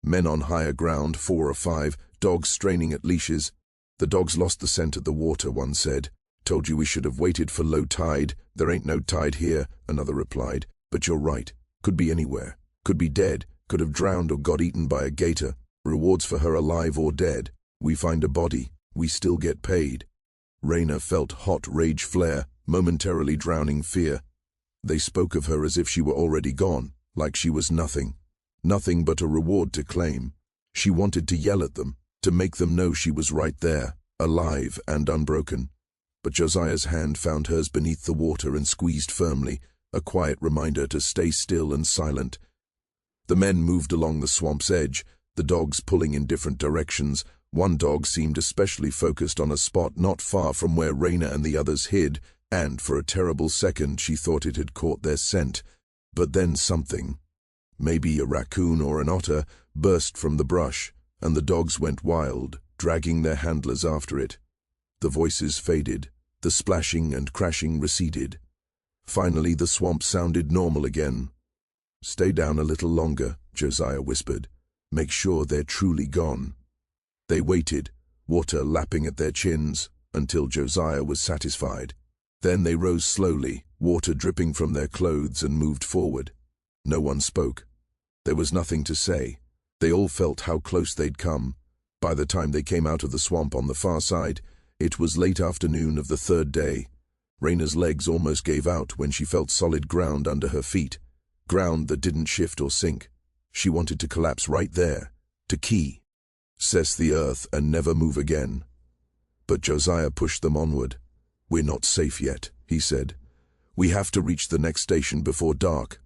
Men on higher ground, 4 or 5, dogs straining at leashes. "The dogs lost the scent at the water," one said. "Told you we should have waited for low tide. There ain't no tide here," another replied. "But you're right. Could be anywhere. Could be dead. Could have drowned or got eaten by a gator. Rewards for her alive or dead. We find a body. We still get paid." Rayna felt hot rage flare, momentarily drowning fear. They spoke of her as if she were already gone, like she was nothing. Nothing but a reward to claim. She wanted to yell at them, to make them know she was right there, alive and unbroken. But Josiah's hand found hers beneath the water and squeezed firmly, a quiet reminder to stay still and silent. The men moved along the swamp's edge, the dogs pulling in different directions. One dog seemed especially focused on a spot not far from where Rayna and the others hid, and for a terrible second she thought it had caught their scent. But then something, maybe a raccoon or an otter, burst from the brush, and the dogs went wild, dragging their handlers after it. The voices faded, the splashing and crashing receded. Finally the swamp sounded normal again. "Stay down a little longer," Josiah whispered. "Make sure they're truly gone." They waited, water lapping at their chins, until Josiah was satisfied. Then they rose slowly, water dripping from their clothes, and moved forward. No one spoke. There was nothing to say. They all felt how close they'd come. By the time they came out of the swamp on the far side, it was late afternoon of the third day. Rayna's legs almost gave out when she felt solid ground under her feet, ground that didn't shift or sink. She wanted to collapse right there, to key, cess the earth and never move again. But Josiah pushed them onward. "We're not safe yet," he said. "We have to reach the next station before dark."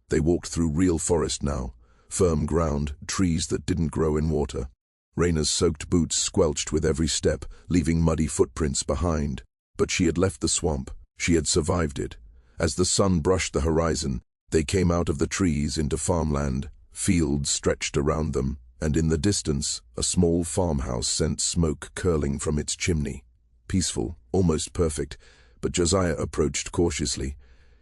They walked through real forest now, firm ground, trees that didn't grow in water. Rayna's soaked boots squelched with every step, leaving muddy footprints behind. But she had left the swamp. She had survived it. As the sun brushed the horizon, they came out of the trees into farmland. Fields stretched around them, and in the distance, a small farmhouse sent smoke curling from its chimney. Peaceful, almost perfect, but Josiah approached cautiously.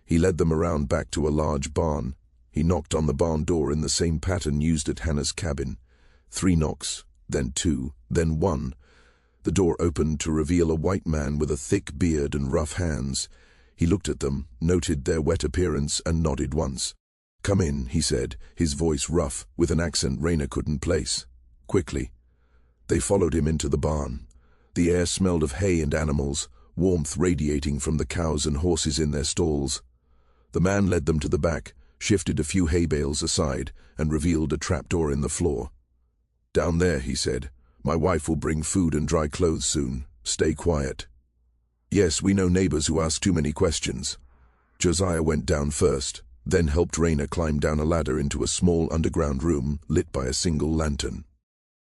He led them around back to a large barn. He knocked on the barn door in the same pattern used at Hannah's cabin. 3 knocks, then 2, then 1. The door opened to reveal a white man with a thick beard and rough hands. He looked at them, noted their wet appearance, and nodded once. "Come in," he said, his voice rough, with an accent Rayna couldn't place. Quickly. They followed him into the barn. The air smelled of hay and animals, warmth radiating from the cows and horses in their stalls. The man led them to the back, shifted a few hay bales aside, and revealed a trapdoor in the floor. "Down there," he said. "My wife will bring food and dry clothes soon. Stay quiet." "Yes, we know neighbors who ask too many questions." Josiah went down first, then helped Raina climb down a ladder into a small underground room lit by a single lantern.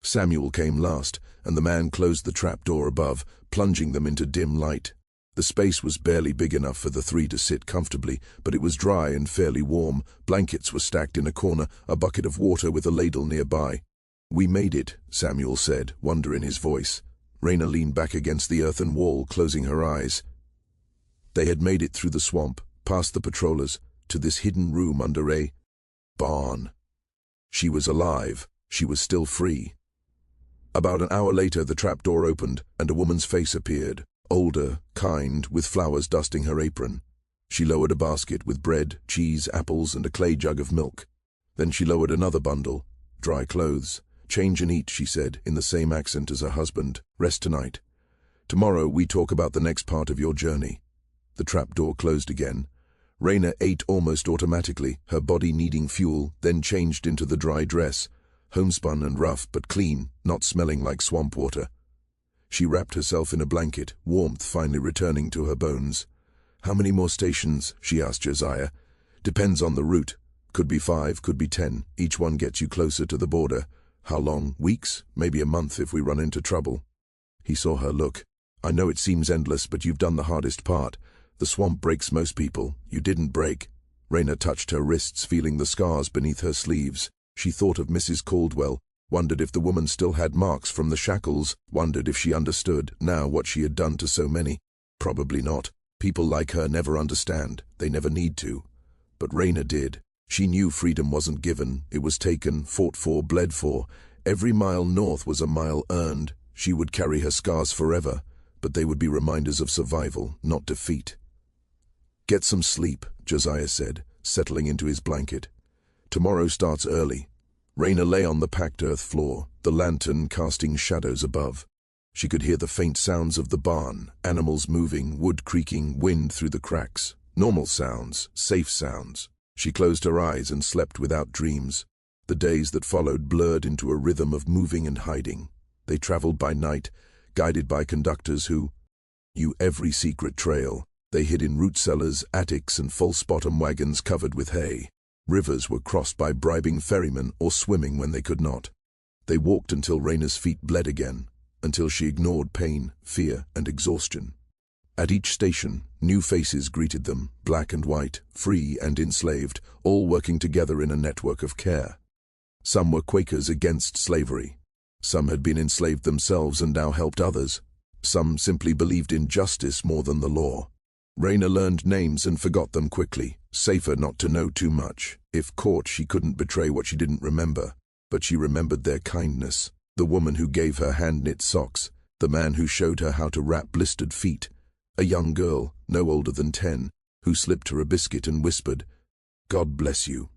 Samuel came last, and the man closed the trapdoor above, plunging them into dim light. The space was barely big enough for the three to sit comfortably, but it was dry and fairly warm. Blankets were stacked in a corner, a bucket of water with a ladle nearby. "We made it," Samuel said, wonder in his voice. Raina leaned back against the earthen wall, closing her eyes. They had made it through the swamp, past the patrollers, to this hidden room under a barn. She was alive. She was still free. About an hour later, the trapdoor opened, and a woman's face appeared, older, kind, with flowers dusting her apron. She lowered a basket with bread, cheese, apples, and a clay jug of milk. Then she lowered another bundle, dry clothes. "Change and eat," she said, in the same accent as her husband. "Rest tonight. Tomorrow we talk about the next part of your journey." The trapdoor closed again. Raina ate almost automatically, her body needing fuel, then changed into the dry dress, homespun and rough but clean, not smelling like swamp water. She wrapped herself in a blanket, warmth finally returning to her bones. "How many more stations?" she asked Josiah. "Depends on the route. Could be 5, could be 10. Each one gets you closer to the border. How long? Weeks? Maybe a month if we run into trouble." He saw her look. "I know it seems endless, but you've done the hardest part. The swamp breaks most people. You didn't break." Raina touched her wrists, feeling the scars beneath her sleeves. She thought of Mrs. Caldwell, wondered if the woman still had marks from the shackles, wondered if she understood now what she had done to so many. Probably not. People like her never understand. They never need to. But Raina did. She knew freedom wasn't given. It was taken, fought for, bled for. Every mile north was a mile earned. She would carry her scars forever, but they would be reminders of survival, not defeat. "Get some sleep," Josiah said, settling into his blanket. "Tomorrow starts early." Raina lay on the packed earth floor, the lantern casting shadows above. She could hear the faint sounds of the barn, animals moving, wood creaking, wind through the cracks. Normal sounds, safe sounds. She closed her eyes and slept without dreams. The days that followed blurred into a rhythm of moving and hiding. They traveled by night, guided by conductors who knew every secret trail. They hid in root cellars, attics, and false-bottom wagons covered with hay. Rivers were crossed by bribing ferrymen or swimming when they could not. They walked until Raina's feet bled again, until she ignored pain, fear, and exhaustion. At each station, new faces greeted them, black and white, free and enslaved, all working together in a network of care. Some were Quakers against slavery. Some had been enslaved themselves and now helped others. Some simply believed in justice more than the law. Raina learned names and forgot them quickly. Safer not to know too much. If caught, she couldn't betray what she didn't remember. But she remembered their kindness. The woman who gave her hand-knit socks. The man who showed her how to wrap blistered feet. A young girl, no older than 10, who slipped her a biscuit and whispered, "God bless you."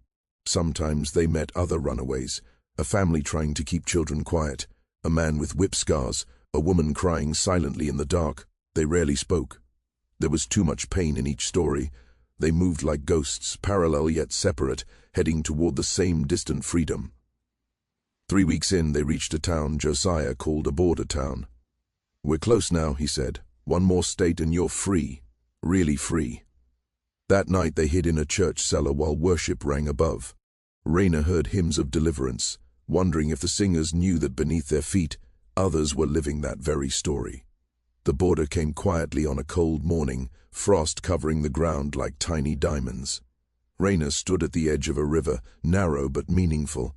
Sometimes they met other runaways. A family trying to keep children quiet. A man with whip scars. A woman crying silently in the dark. They rarely spoke. There was too much pain in each story. They moved like ghosts, parallel yet separate, heading toward the same distant freedom. 3 weeks in, they reached a town Josiah called a border town. "We're close now," he said. "One more state and you're free. Really free." That night they hid in a church cellar while worship rang above. Raina heard hymns of deliverance, wondering if the singers knew that beneath their feet, others were living that very story. The border came quietly on a cold morning, frost covering the ground like tiny diamonds. Raina stood at the edge of a river, narrow but meaningful.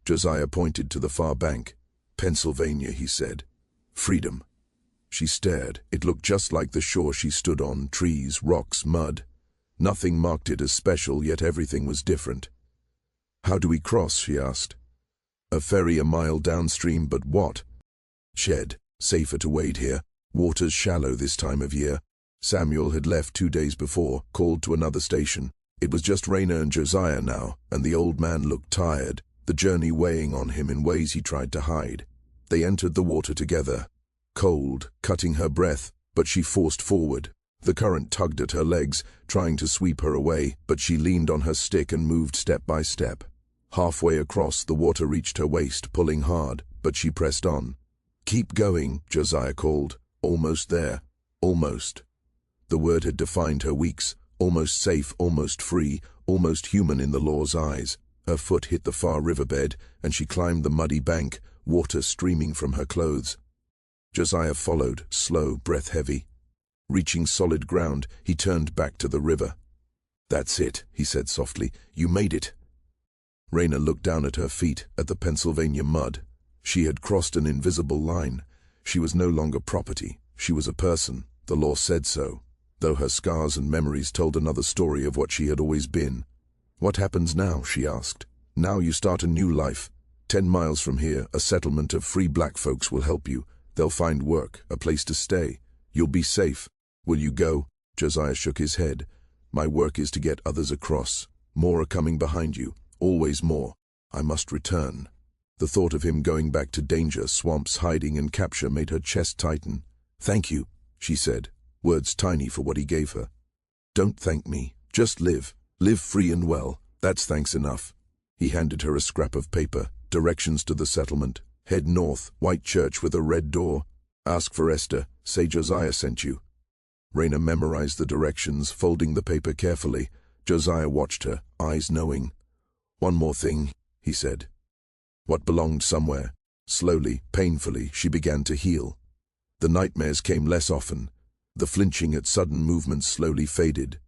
Josiah pointed to the far bank. "Pennsylvania," he said. "Freedom." She stared. It looked just like the shore she stood on, trees, rocks, mud. Nothing marked it as special, yet everything was different. "How do we cross?" she asked. "A ferry a mile downstream, but what?" "Shed. Safer to wade here. Water's shallow this time of year." Samuel had left 2 days before, called to another station. It was just Raina and Josiah now, and the old man looked tired, the journey weighing on him in ways he tried to hide. They entered the water together. cold, cutting her breath, but she forced forward. The current tugged at her legs, trying to sweep her away, but she leaned on her stick and moved step by step. Halfway across, the water reached her waist, pulling hard, but she pressed on. "Keep going," Josiah called. "Almost there. Almost." The word had defined her weeks. Almost safe, almost free, almost human in the law's eyes. Her foot hit the far riverbed, and she climbed the muddy bank, water streaming from her clothes. Josiah followed, slow, breath-heavy. Reaching solid ground, he turned back to the river. "That's it," he said softly. "You made it." Raina looked down at her feet, at the Pennsylvania mud. She had crossed an invisible line. She was no longer property. She was a person. The law said so, though her scars and memories told another story of what she had always been. "What happens now?" she asked. "Now you start a new life. 10 miles from here, a settlement of free black folks will help you. They'll find work, a place to stay. You'll be safe. Will you go?" Josiah shook his head. "My work is to get others across. More are coming behind you. Always more. I must return." The thought of him going back to danger, swamps, hiding, and capture made her chest tighten. "Thank you," she said, words tiny for what he gave her. "Don't thank me. Just live. Live free and well. That's thanks enough." He handed her a scrap of paper. Directions to the settlement. "Head north, white church with a red door. Ask for Esther. Say Josiah sent you." Raina memorized the directions, folding the paper carefully. Josiah watched her, eyes knowing. "One more thing," he said. What belonged somewhere. Slowly, painfully, she began to heal. The nightmares came less often. The flinching at sudden movements slowly faded.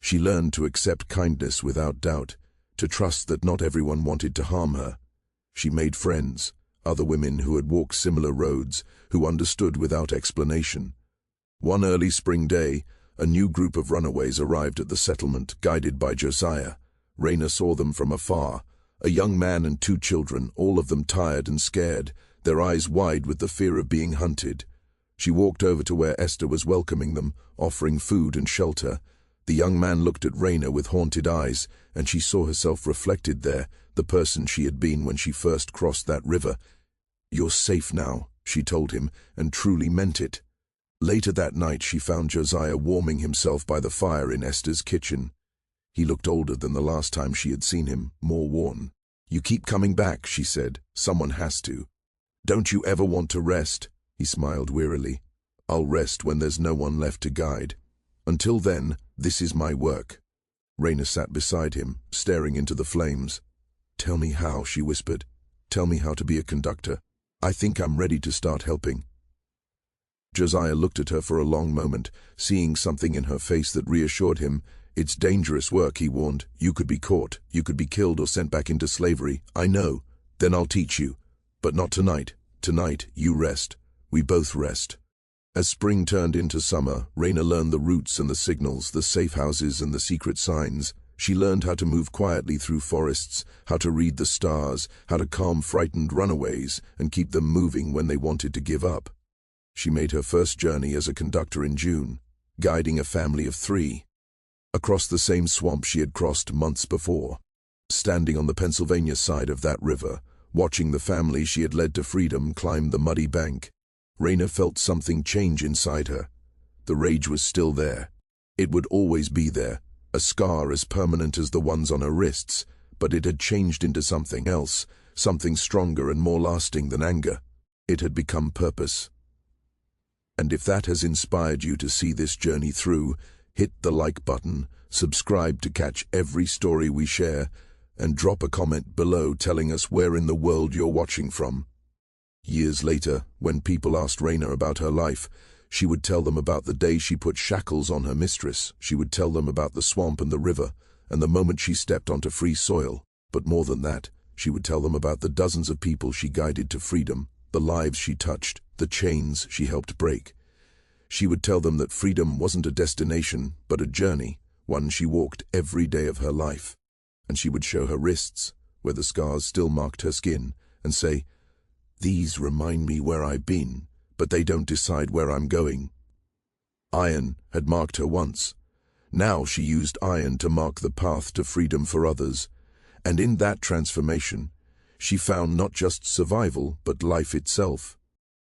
She learned to accept kindness without doubt, to trust that not everyone wanted to harm her. She made friends, other women who had walked similar roads, who understood without explanation. One early spring day, a new group of runaways arrived at the settlement, guided by Josiah. Raina saw them from afar, a young man and 2 children, all of them tired and scared, their eyes wide with the fear of being hunted. She walked over to where Esther was welcoming them, offering food and shelter. The young man looked at Raina with haunted eyes, and she saw herself reflected there, the person she had been when she first crossed that river. "You're safe now," she told him, and truly meant it. Later that night she found Josiah warming himself by the fire in Esther's kitchen. He looked older than the last time she had seen him, more worn. "You keep coming back," she said. "Someone has to." "Don't you ever want to rest?" He smiled wearily. "I'll rest when there's no one left to guide. Until then, this is my work." Raina sat beside him, staring into the flames. "Tell me how," she whispered. "Tell me how to be a conductor. I think I'm ready to start helping." Josiah looked at her for a long moment, seeing something in her face that reassured him. "It's dangerous work," he warned. "You could be caught. You could be killed or sent back into slavery. I know. Then I'll teach you. But not tonight. Tonight, you rest. We both rest." As spring turned into summer, Raina learned the routes and the signals, the safe houses and the secret signs. She learned how to move quietly through forests, how to read the stars, how to calm frightened runaways and keep them moving when they wanted to give up. She made her first journey as a conductor in June, guiding a family of 3. Across the same swamp she had crossed months before. Standing on the Pennsylvania side of that river, watching the family she had led to freedom climb the muddy bank, Raina felt something change inside her. The rage was still there. It would always be there, a scar as permanent as the ones on her wrists, but it had changed into something else, something stronger and more lasting than anger. It had become purpose. And if that has inspired you to see this journey through, hit the like button, subscribe to catch every story we share, and drop a comment below telling us where in the world you're watching from. Years later, when people asked Raina about her life, she would tell them about the day she put shackles on her mistress. She would tell them about the swamp and the river, and the moment she stepped onto free soil. But more than that, she would tell them about the dozens of people she guided to freedom, the lives she touched, the chains she helped break. She would tell them that freedom wasn't a destination, but a journey, one she walked every day of her life. And she would show her wrists, where the scars still marked her skin, and say, "These remind me where I've been, but they don't decide where I'm going." Iron had marked her once. Now she used iron to mark the path to freedom for others. And in that transformation, she found not just survival, but life itself.